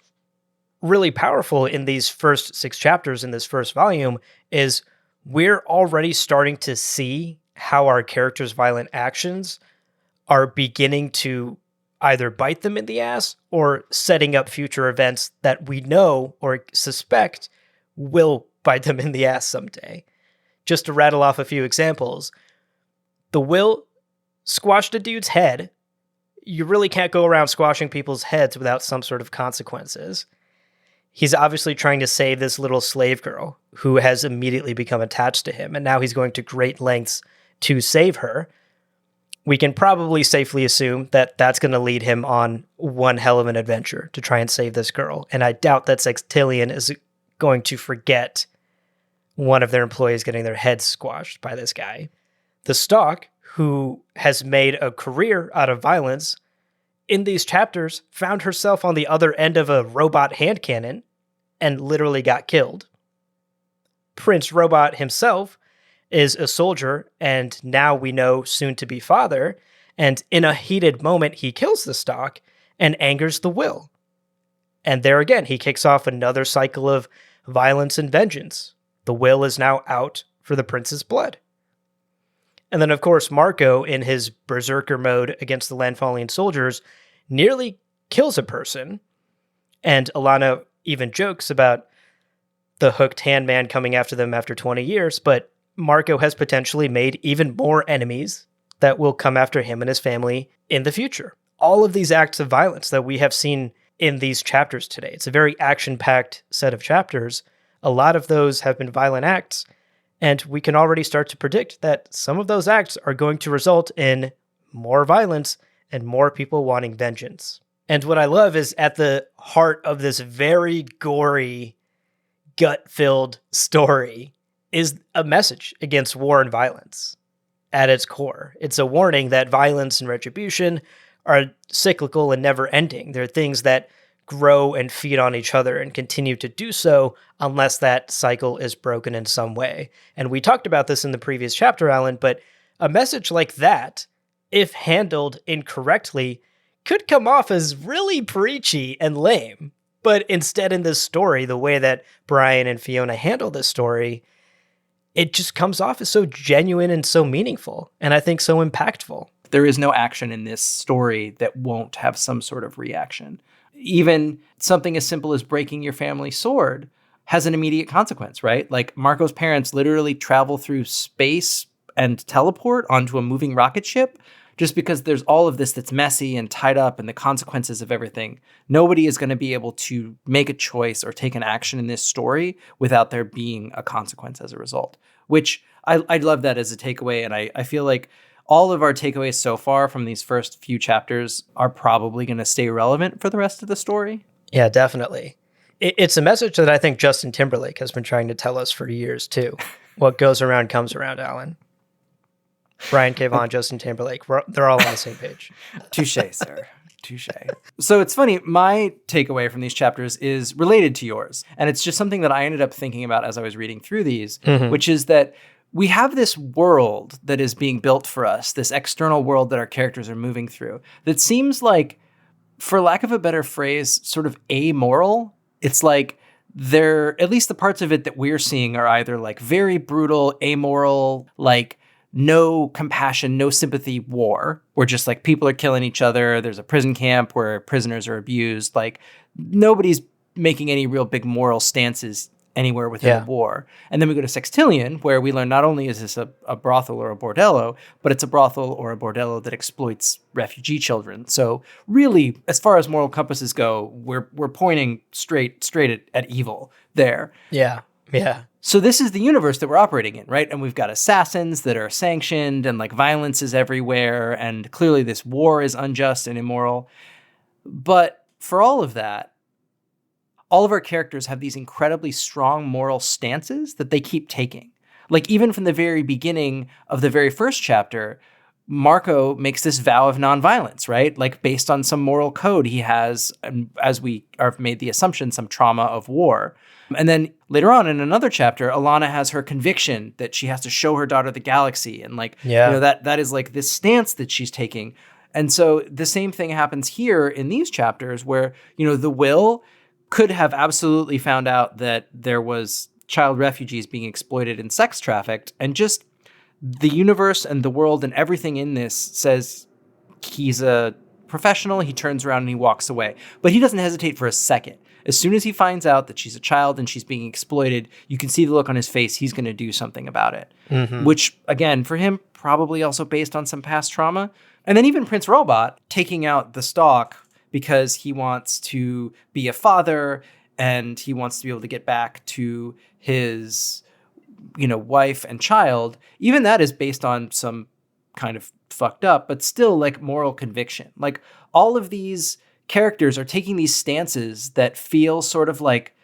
really powerful in these first 6 chapters in this first volume is we're already starting to see how our characters' violent actions are beginning to either bite them in the ass or setting up future events that we know or suspect will bite them in the ass someday. Just to rattle off a few examples, the Will squashed a dude's head. You really can't go around squashing people's heads without some sort of consequences. He's obviously trying to save this little slave girl who has immediately become attached to him, and now he's going to great lengths to save her. We can probably safely assume that that's going to lead him on one hell of an adventure to try and save this girl. And I doubt that Sextillion is going to forget one of their employees getting their heads squashed by this guy. The Stalk, who has made a career out of violence, in these chapters found herself on the other end of a robot hand cannon and literally got killed. Prince Robot himself is a soldier, and now we know soon to be father, and in a heated moment he kills the Stalk and angers the Will. And there again, he kicks off another cycle of violence and vengeance. The Will is now out for the prince's blood. And then, of course, Marco, in his berserker mode against the Landfallian soldiers, nearly kills a person. And Alana even jokes about the hooked hand man coming after them after 20 years, but Marco has potentially made even more enemies that will come after him and his family in the future. All of these acts of violence that we have seen in these chapters today, it's a very action-packed set of chapters. A lot of those have been violent acts, and we can already start to predict that some of those acts are going to result in more violence and more people wanting vengeance. And what I love is at the heart of this very gory, gut-filled story is a message against war and violence at its core. It's a warning that violence and retribution are cyclical and never-ending. They're things that grow and feed on each other and continue to do so unless that cycle is broken in some way. And we talked about this in the previous chapter, Alan, but a message like that, if handled incorrectly, could come off as really preachy and lame. But instead, in this story, the way that Brian and Fiona handle this story, it just comes off as so genuine and so meaningful, and I think so impactful. There is no action in this story that won't have some sort of reaction. Even something as simple as breaking your family sword has an immediate consequence, right? Like Marco's parents literally travel through space and teleport onto a moving rocket ship just because there's all of this that's messy and tied up and the consequences of everything. Nobody is going to be able to make a choice or take an action in this story without there being a consequence as a result, which I love that as a takeaway. And I feel like all of our takeaways so far from these first few chapters are probably going to stay relevant for the rest of the story. Yeah, definitely. It's a message that I think Justin Timberlake has been trying to tell us for years, too. What goes around comes around, Alan. Brian K. Vaughan, Justin Timberlake, they're all on the same page. Touche, sir. Touche. So it's funny, my takeaway from these chapters is related to yours. And it's just something that I ended up thinking about as I was reading through these, which is that we have this world that is being built for us, this external world that our characters are moving through, that seems like, for lack of a better phrase, sort of amoral. It's like at least the parts of it that we're seeing are either like very brutal, amoral, like no compassion, no sympathy war, where just like people are killing each other. There's a prison camp where prisoners are abused. Like nobody's making any real big moral stances anywhere within the war. And then we go to Sextillion, where we learn not only is this a brothel or a bordello, but it's a brothel or a bordello that exploits refugee children. So really, as far as moral compasses go, we're pointing straight at evil there. Yeah. So this is the universe that we're operating in, right? And we've got assassins that are sanctioned and like violence is everywhere. And clearly this war is unjust and immoral. But for all of that, all of our characters have these incredibly strong moral stances that they keep taking. Like even from the very beginning of the very first chapter, Marco makes this vow of nonviolence, right? Like based on some moral code he has, as we are made the assumption, some trauma of war. And then later on in another chapter, Alana has her conviction that she has to show her daughter the galaxy. And like, that is like this stance that she's taking. And so the same thing happens here in these chapters where, the will could have absolutely found out that there was child refugees being exploited and sex trafficked, and just the universe and the world and everything in this says he's a professional. He turns around and he walks away, but he doesn't hesitate for a second. As soon as he finds out that she's a child and she's being exploited, you can see the look on his face. He's going to do something about it, which again, for him, probably also based on some past trauma. And then even Prince Robot taking out the stalk because he wants to be a father and he wants to be able to get back to his, wife and child. Even that is based on some kind of fucked up, but still like moral conviction. Like all of these characters are taking these stances that feel sort of like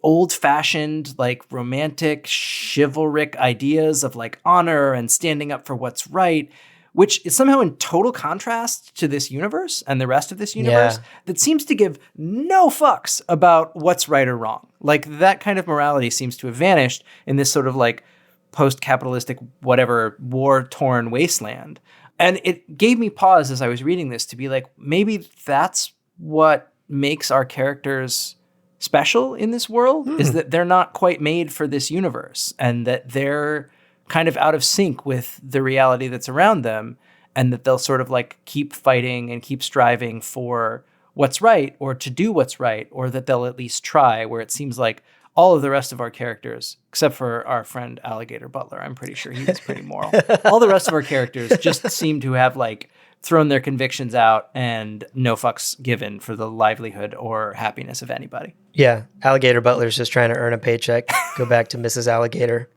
old-fashioned, like romantic, chivalric ideas of like honor and standing up for what's right, which is somehow in total contrast to this universe and the rest of this universe that seems to give no fucks about what's right or wrong. Like that kind of morality seems to have vanished in this sort of like post-capitalistic, whatever, war-torn wasteland. And it gave me pause as I was reading this to be like, maybe that's what makes our characters special in this world, is that they're not quite made for this universe and that they're kind of out of sync with the reality that's around them, and that they'll sort of like keep fighting and keep striving for what's right or to do what's right, or that they'll at least try, where it seems like all of the rest of our characters, except for our friend Alligator Butler, I'm pretty sure he was pretty moral. All the rest of our characters just seem to have like thrown their convictions out and no fucks given for the livelihood or happiness of anybody. Yeah, Alligator Butler's just trying to earn a paycheck. Go back to Mrs. Alligator.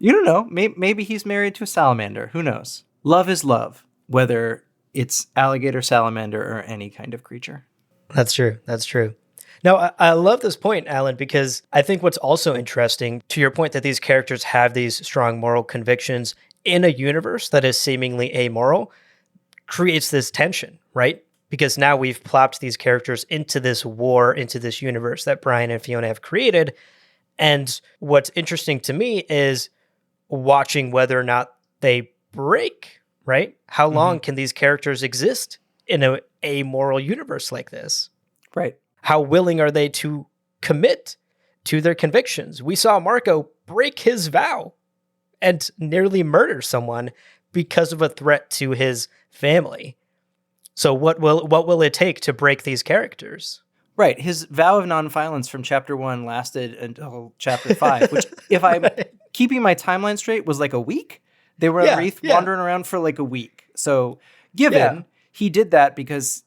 You don't know. Maybe he's married to a salamander. Who knows? Love is love, whether it's alligator, salamander, or any kind of creature. That's true. That's true. Now, I love this point, Alan, because I think what's also interesting, to your point that these characters have these strong moral convictions in a universe that is seemingly amoral, creates this tension, right? Because now we've plopped these characters into this war, into this universe that Brian and Fiona have created. And what's interesting to me is watching whether or not they break, right? How long can these characters exist in a amoral universe like this? Right. How willing are they to commit to their convictions? We saw Marco break his vow and nearly murder someone because of a threat to his family. So what will it take to break these characters? Right. His vow of nonviolence from chapter 1 lasted until chapter 5, which, if I'm keeping my timeline straight, was like a week. They were on Reef wandering around for like a week. So given he did that because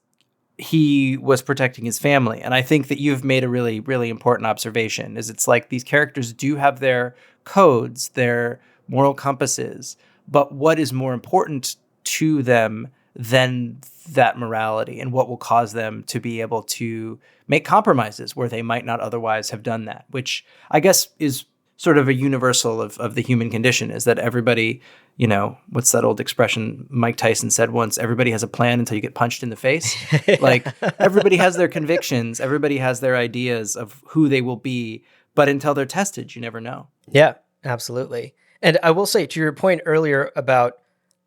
he was protecting his family. And I think that you've made a really, really important observation, is it's like these characters do have their codes, their moral compasses, but what is more important to them than that morality, and what will cause them to be able to make compromises where they might not otherwise have done that, which I guess is sort of a universal of the human condition, is that everybody, you know, what's that old expression Mike Tyson said once, everybody has a plan until you get punched in the face. Like, everybody has their convictions, everybody has their ideas of who they will be, but until they're tested, you never know. Yeah, absolutely. And I will say, to your point earlier about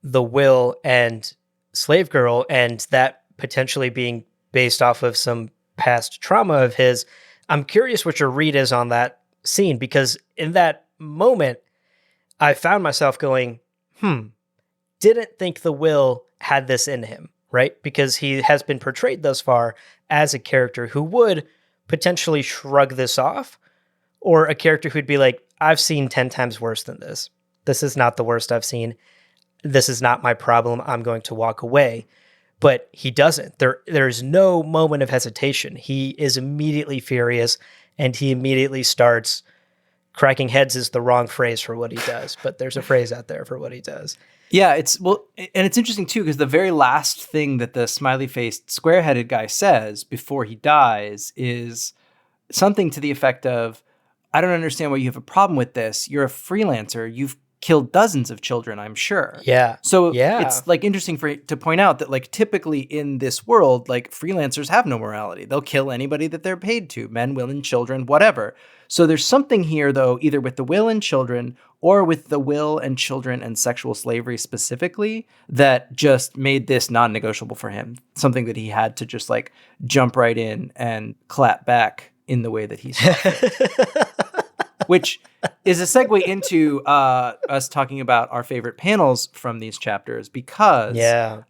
the Will and Slave Girl, and that potentially being based off of some past trauma of his, I'm curious what your read is on that scene, because in that moment, I found myself going, didn't think the Will had this in him, right? Because he has been portrayed thus far as a character who would potentially shrug this off, or a character who'd be like, I've seen 10 times worse than this. This is not the worst I've seen. This is not my problem. I'm going to walk away. But he doesn't. There's no moment of hesitation. He is immediately furious, and he immediately starts cracking heads is the wrong phrase for what he does, but there's a phrase out there for what he does. Yeah, it's interesting too, because the very last thing that the smiley-faced, square-headed guy says before he dies is something to the effect of, I don't understand why you have a problem with this. You're a freelancer. You've killed dozens of children, I'm sure. Yeah. So it's like interesting to point out that, like, typically in this world, like, freelancers have no morality. They'll kill anybody that they're paid to, men, women, children, whatever. So there's something here, though, either with the Will and children or with the Will and children and sexual slavery specifically, that just made this non-negotiable for him. Something that he had to just, like, jump right in and clap back in the way that he saw fit. Which is a segue into us talking about our favorite panels from these chapters, because I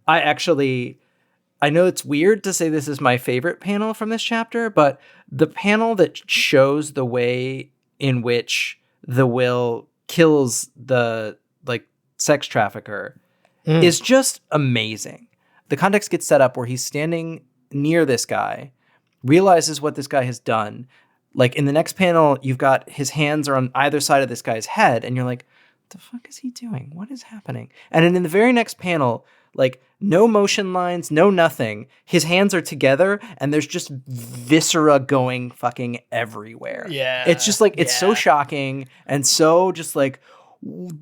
know it's weird to say this is my favorite panel from this chapter, but the panel that shows the way in which the Will kills the, like, sex trafficker is just amazing. The context gets set up where he's standing near this guy, realizes what this guy has done. Like, in the next panel, you've got his hands are on either side of this guy's head, and you're like, what the fuck is he doing? What is happening? And then in the very next panel, like, no motion lines, no nothing. His hands are together, and there's just viscera going fucking everywhere. Yeah. It's just like, it's so shocking, and so just like,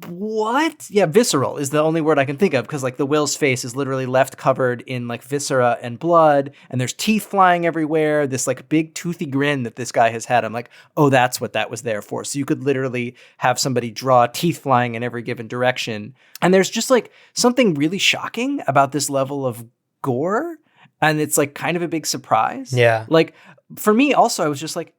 what? Yeah, visceral is the only word I can think of, because, like, the Will's face is literally left covered in, like, viscera and blood, and there's teeth flying everywhere, this, like, big toothy grin that this guy has had. I'm like, oh, that's what that was there for. So you could literally have somebody draw teeth flying in every given direction. And there's just, like, something really shocking about this level of gore, and it's, like, kind of a big surprise. Yeah. Like, for me also, I was just like,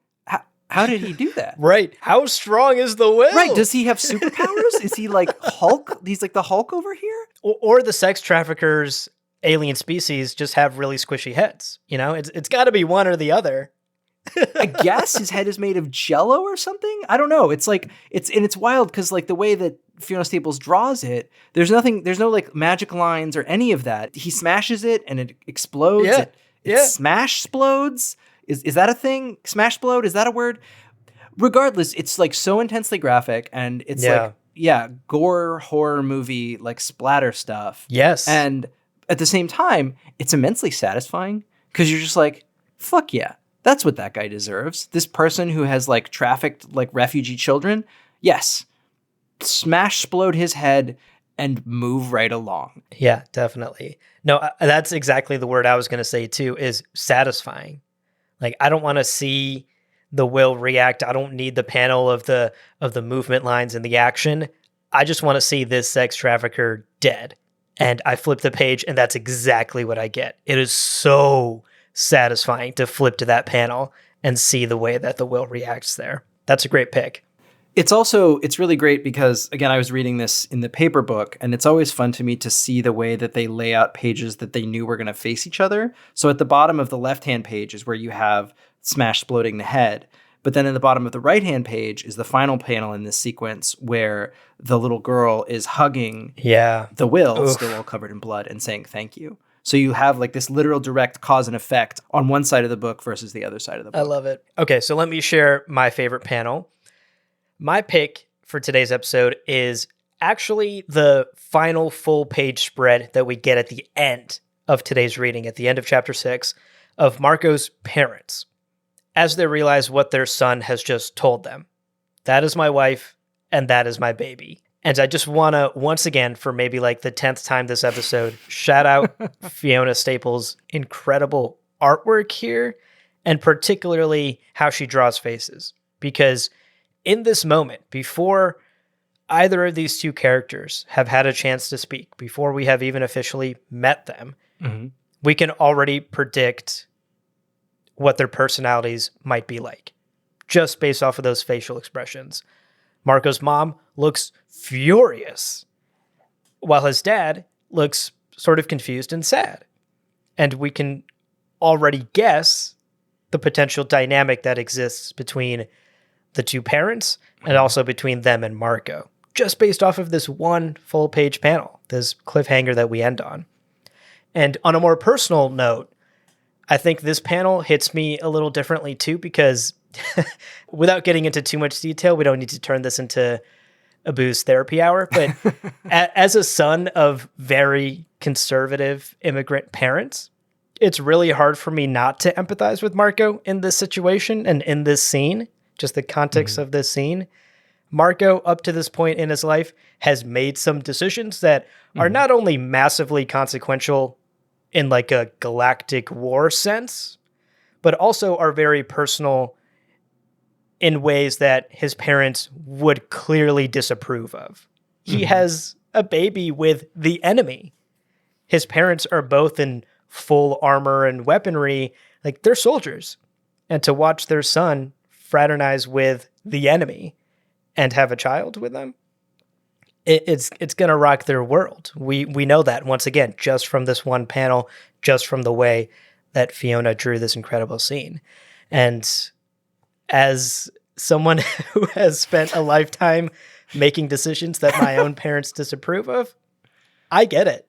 how did he do that? Right. How strong is the Will? Right. Does he have superpowers? Is he like Hulk? He's like the Hulk over here? Or the sex traffickers, alien species, just have really squishy heads. You know, it's got to be one or the other. I guess his head is made of jello or something. I don't know. It's like, it's wild because, like, the way that Fiona Staples draws it, there's no like magic lines or any of that. He smashes it and it explodes. Yeah. It smash splodes. Is that a thing? Smash explode? Is that a word? Regardless, it's, like, so intensely graphic, and it's gore, horror movie, like, splatter stuff. Yes. And at the same time, it's immensely satisfying, because you're just like, fuck yeah, that's what that guy deserves. This person who has, like, trafficked, like, refugee children. Yes. Smash explode his head and move right along. Yeah, definitely. No, that's exactly the word I was going to say too, is satisfying. Like, I don't want to see the Will react. I don't need the panel of the movement lines and the action. I just want to see this sex trafficker dead. And I flip the page, and that's exactly what I get. It is so satisfying to flip to that panel and see the way that the will reacts there. That's a great pick. It's really great because, again, I was reading this in the paper book, and it's always fun to me to see the way that they lay out pages that they knew were going to face each other. So at the bottom of the left-hand page is where you have Smash exploding the head. But then in the bottom of the right-hand page is the final panel in this sequence where the little girl is hugging the will, still all covered in blood, and saying thank you. So you have like this literal direct cause and effect on one side of the book versus the other side of the book. I love it. Okay, so let me share my favorite panel. My pick for today's episode is actually the final full page spread that we get at the end of today's reading, at the end of chapter 6, of Marco's parents, as they realize what their son has just told them. That is my wife, and that is my baby. And I just want to, once again, for maybe like the 10th time this episode, shout out Fiona Staples' incredible artwork here, and particularly how she draws faces. Because in this moment, before either of these two characters have had a chance to speak, before we have even officially met them, we can already predict what their personalities might be like, just based off of those facial expressions. Marco's mom looks furious, while his dad looks sort of confused and sad. And we can already guess the potential dynamic that exists between the two parents and also between them and Marco, just based off of this one full page panel, this cliffhanger that we end on. And on a more personal note, I think this panel hits me a little differently too, because without getting into too much detail, we don't need to turn this into a booze therapy hour, but as a son of very conservative immigrant parents, it's really hard for me not to empathize with Marco in this situation and in this scene, just the context of this scene. Marco, up to this point in his life, has made some decisions that are not only massively consequential in like a galactic war sense, but also are very personal in ways that his parents would clearly disapprove of. He has a baby with the enemy. His parents are both in full armor and weaponry, like they're soldiers. And to watch their son fraternize with the enemy and have a child with them, it's going to rock their world. We know that, once again, just from this one panel, just from the way that Fiona drew this incredible scene. And as someone who has spent a lifetime making decisions that my own parents disapprove of, I get it.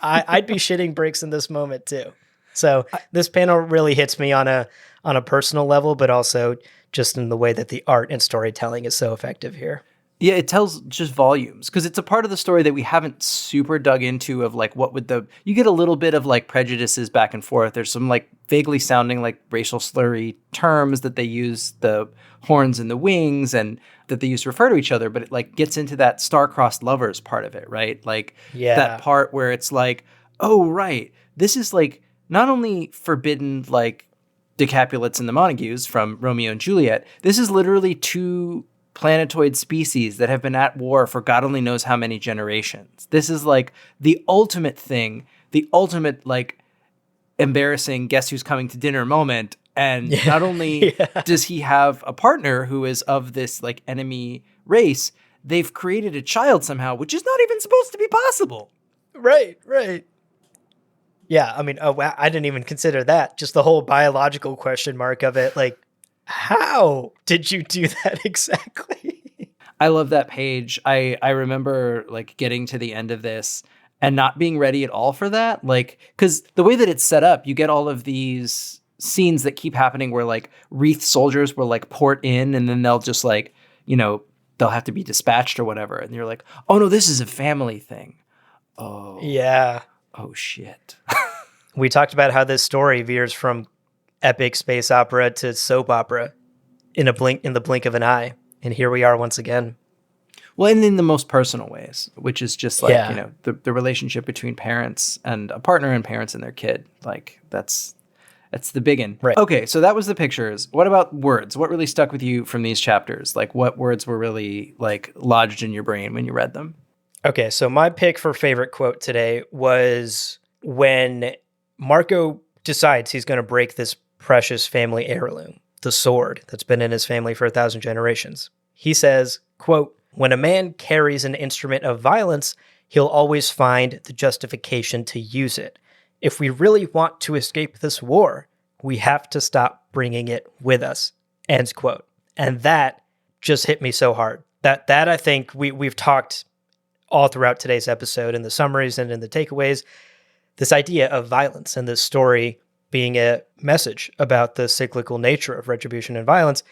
I'd be shitting bricks in this moment too. So this panel really hits me on a personal level, but also just in the way that the art and storytelling is so effective here. Yeah, it tells just volumes, because it's a part of the story that we haven't super dug into of like you get a little bit of like prejudices back and forth. There's some like vaguely sounding like racial slurry terms that they use, the horns and the wings, and that they use to refer to each other, but it like gets into that star-crossed lovers part of it, right? Like that part where it's like, oh, right, this is like not only forbidden like the Capulets and the Montagues from Romeo and Juliet, this is literally two planetoid species that have been at war for God only knows how many generations. This is like the ultimate thing, the ultimate like embarrassing guess who's coming to dinner moment. And not only does he have a partner who is of this like enemy race, they've created a child somehow, which is not even supposed to be possible. Right. Yeah, I mean, I didn't even consider that. Just the whole biological question mark of it. Like, how did you do that exactly? I love that page. I remember like getting to the end of this and not being ready at all for that. Like, because the way that it's set up, you get all of these scenes that keep happening where like Wreath soldiers will like port in, and then they'll just like, you know, they'll have to be dispatched or whatever. And you're like, oh no, this is a family thing. Oh. Yeah. Oh shit. We talked about how this story veers from epic space opera to soap opera in the blink of an eye. And here we are once again. Well, and in the most personal ways, which is just like, you know, the relationship between parents and a partner and parents and their kid. Like that's the big one. Right. Okay, so that was the pictures. What about words? What really stuck with you from these chapters? Like what words were really like lodged in your brain when you read them? Okay, so my pick for favorite quote today was when Marco decides he's going to break this precious family heirloom, the sword that's been in his family for 1,000 generations. He says, quote, "When a man carries an instrument of violence, he'll always find the justification to use it. If we really want to escape this war, we have to stop bringing it with us." End quote. And that just hit me so hard. That I think we've talked all throughout today's episode in the summaries and in the takeaways, this idea of violence and this story being a message about the cyclical nature of retribution and violence.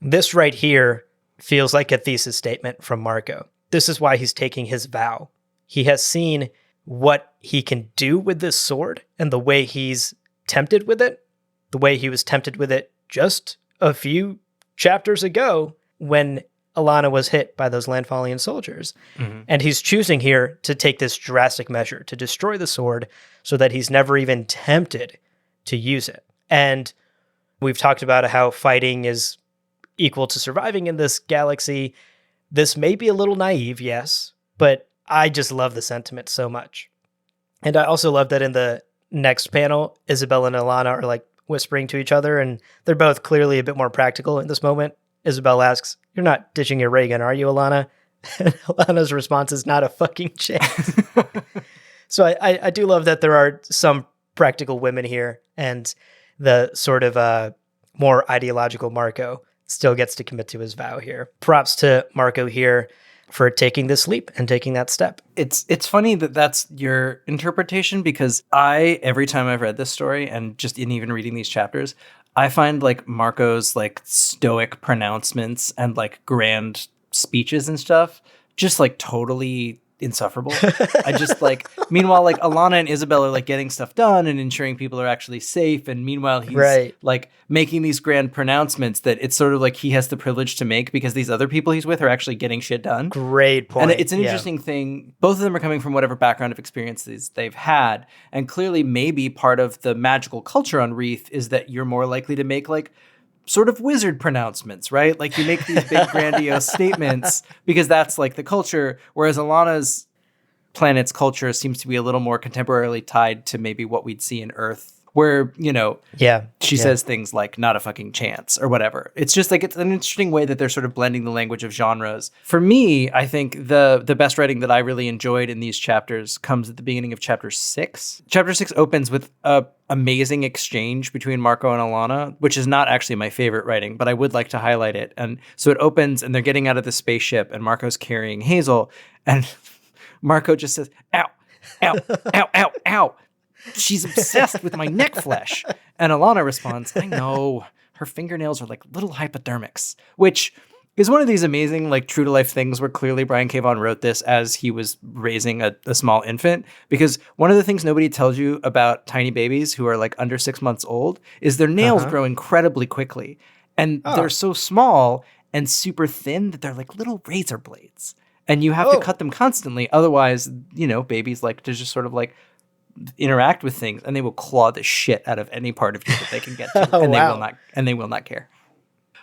This right here feels like a thesis statement from Marco. This is why he's taking his vow. He has seen what he can do with this sword and the way he's tempted with it, the way he was tempted with it just a few chapters ago when Alana was hit by those Landfallian soldiers. Mm-hmm. And he's choosing here to take this drastic measure to destroy the sword so that he's never even tempted to use it. And we've talked about how fighting is equal to surviving in this galaxy. This may be a little naive, yes, but I just love the sentiment so much. And I also love that in the next panel, Isabel and Alana are like whispering to each other, and they're both clearly a bit more practical in this moment. Isabel asks, "You're not ditching your ray gun, are you, Alana?" And Alana's response is, "Not a fucking chance." So I do love that there are some practical women here, and the sort of more ideological Marco still gets to commit to his vow here. Props to Marco here for taking this leap and taking that step. It's funny that that's your interpretation, because every time I've read this story and just in even reading these chapters, I find like Marco's like stoic pronouncements and like grand speeches and stuff just like totally insufferable. I just like, meanwhile, like Alana and Isabel are like getting stuff done and ensuring people are actually safe. And meanwhile, he's like making these grand pronouncements that it's sort of like he has the privilege to make because these other people he's with are actually getting shit done. Great point. And it's an interesting thing. Both of them are coming from whatever background of experiences they've had. And clearly maybe part of the magical culture on Reeth is that you're more likely to make like sort of wizard pronouncements, right? Like you make these big grandiose statements because that's like the culture. Whereas Alana's planet's culture seems to be a little more contemporarily tied to maybe what we'd see in Earth, where, you know, she says things like "not a fucking chance" or whatever. It's just like, it's an interesting way that they're sort of blending the language of genres. For me, I think the best writing that I really enjoyed in these chapters comes at the beginning of chapter 6. Chapter 6 opens with a amazing exchange between Marco and Alana, which is not actually my favorite writing, but I would like to highlight it. And so it opens and they're getting out of the spaceship and Marco's carrying Hazel, and Marco just says, "Ow, ow, ow, ow, ow. She's obsessed with my neck flesh." And Alana responds, "I know, her fingernails are like little hypodermics," which is one of these amazing, like, true to life things where clearly Brian K. Vaughan wrote this as he was raising a small infant. Because one of the things nobody tells you about tiny babies who are like under 6 months old is their nails grow incredibly quickly. And they're so small and super thin that they're like little razor blades. And you have to cut them constantly. Otherwise, you know, babies like to just sort of like interact with things, and they will claw the shit out of any part of you that they can get to. They will not care.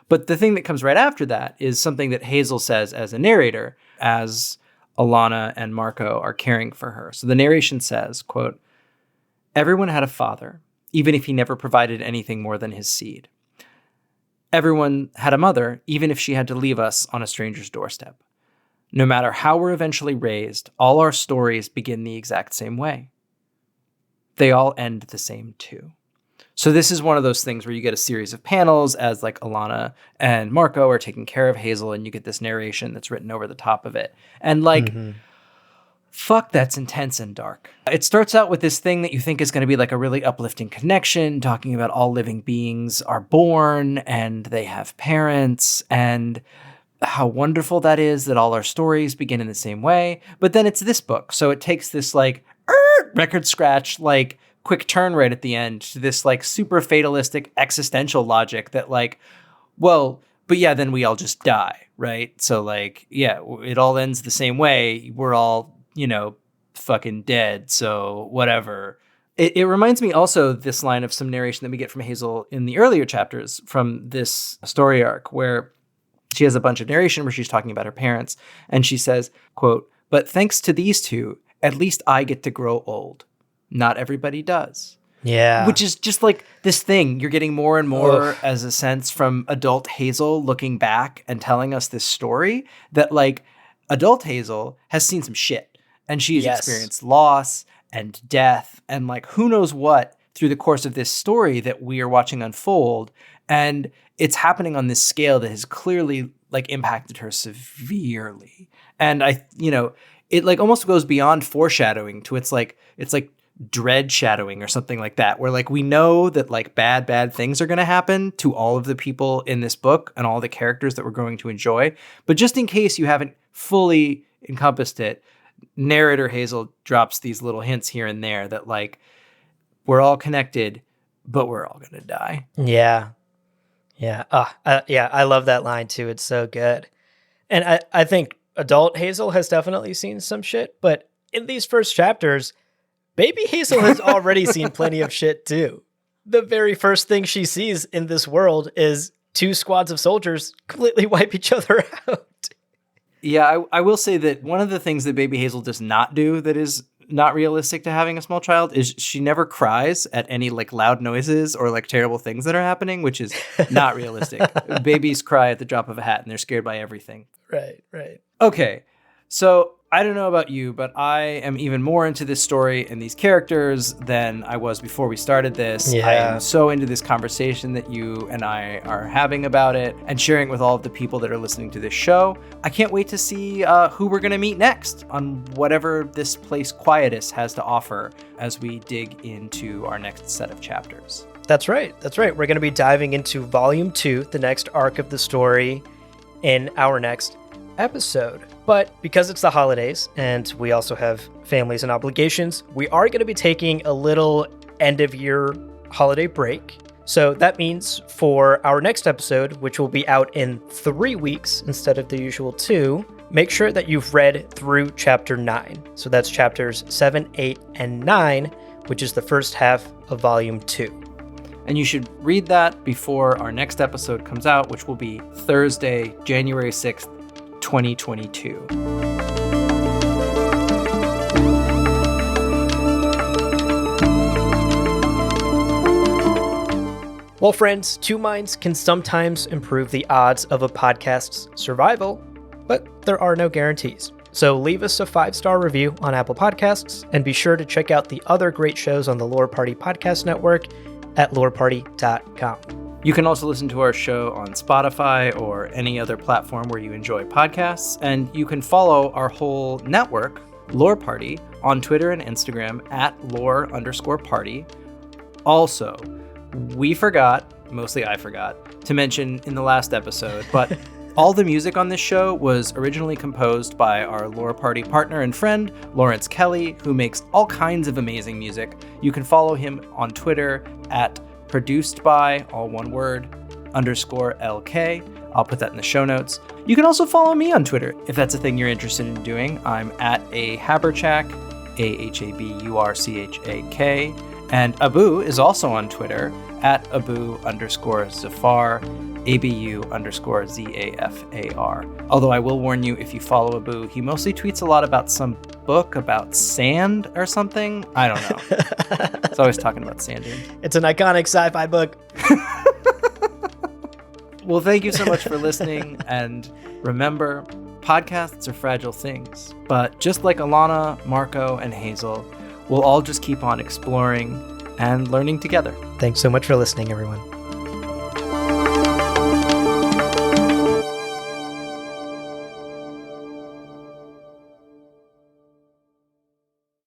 But the thing that comes right after that is something that Hazel says as a narrator, as Alana and Marco are caring for her. So the narration says, quote, "Everyone had a father, even if he never provided anything more than his seed. Everyone had a mother, even if she had to leave us on a stranger's doorstep. No matter how we're eventually raised, all our stories begin the exact same way. They all end the same too." So this is one of those things where you get a series of panels as like Alana and Marco are taking care of Hazel, and you get this narration that's written over the top of it. And like, fuck, that's intense and dark. It starts out with this thing that you think is going to be like a really uplifting connection, talking about all living beings are born and they have parents, and how wonderful that is that all our stories begin in the same way. But then it's this book. So it takes this like record scratch, like quick turn right at the end to this like super fatalistic existential logic that like, well, but yeah, then we all just die, right? So like, yeah, it all ends the same way. We're all, you know, fucking dead. So whatever. It reminds me also of this line of some narration that we get from Hazel in the earlier chapters from this story arc, where she has a bunch of narration where she's talking about her parents, and she says, quote, But thanks to these two, at least I get to grow old. Not everybody does. Yeah. Which is just like this thing you're getting more and more as a sense from adult Hazel looking back and telling us this story that like adult Hazel has seen some shit and she's experienced loss and death and like who knows what through the course of this story that we are watching unfold. And it's happening on this scale that has clearly like impacted her severely. And it like almost goes beyond foreshadowing to it's like dread shadowing or something like that, where like we know that like bad things are going to happen to all of the people in this book and all the characters that we're going to enjoy. But just in case you haven't fully encompassed it, narrator Hazel drops these little hints here and there that like we're all connected, but we're all going to die. Yeah. I love that line too. It's so good. And I think adult Hazel has definitely seen some shit, but in these first chapters, baby Hazel has already seen plenty of shit too. The very first thing she sees in this world is 2 squads of soldiers completely wipe each other out. Yeah, I will say that one of the things that baby Hazel does not do that is not realistic to having a small child is she never cries at any like loud noises or like terrible things that are happening, which is not realistic. Babies cry at the drop of a hat and they're scared by everything. Right. Okay, so I don't know about you, but I am even more into this story and these characters than I was before we started this. Yeah. I am so into this conversation that you and I are having about it and sharing with all of the people that are listening to this show. I can't wait to see who we're going to meet next on whatever this place Quietus has to offer as we dig into our next set of chapters. That's right. We're going to be diving into Volume 2, the next arc of the story, in our next episode. But because it's the holidays and we also have families and obligations, we are going to be taking a little end of year holiday break. So that means for our next episode, which will be out in 3 weeks instead of the usual 2, make sure that you've read through chapter 9. So that's chapters 7, 8, and 9, which is the first half of volume 2. And you should read that before our next episode comes out, which will be Thursday, January 6th, 2022. Well, friends, 2 minds can sometimes improve the odds of a podcast's survival, but there are no guarantees. So leave us a 5-star review on Apple Podcasts and be sure to check out the other great shows on the Lore Party Podcast Network at loreparty.com. You can also listen to our show on Spotify or any other platform where you enjoy podcasts, and you can follow our whole network, Lore Party, on Twitter and Instagram at lore_party. Also, we forgot, mostly I forgot, to mention in the last episode, but all the music on this show was originally composed by our Lore Party partner and friend, Lawrence Kelly, who makes all kinds of amazing music. You can follow him on Twitter at produced by, all one word, _LK. I'll put that in the show notes. You can also follow me on Twitter if that's a thing you're interested in doing. I'm at ahaburchak, AHABURCHAK. And Abu is also on Twitter at Abu_Zafar, ABU_ZAFAR. Although I will warn you, if you follow Abu, he mostly tweets a lot about some book about sand or something. I don't know. He's always talking about sand dunes. It's an iconic sci-fi book. Well, thank you so much for listening. And remember, podcasts are fragile things. But just like Alana, Marco, and Hazel, we'll all just keep on exploring and learning together. Thanks so much for listening, everyone.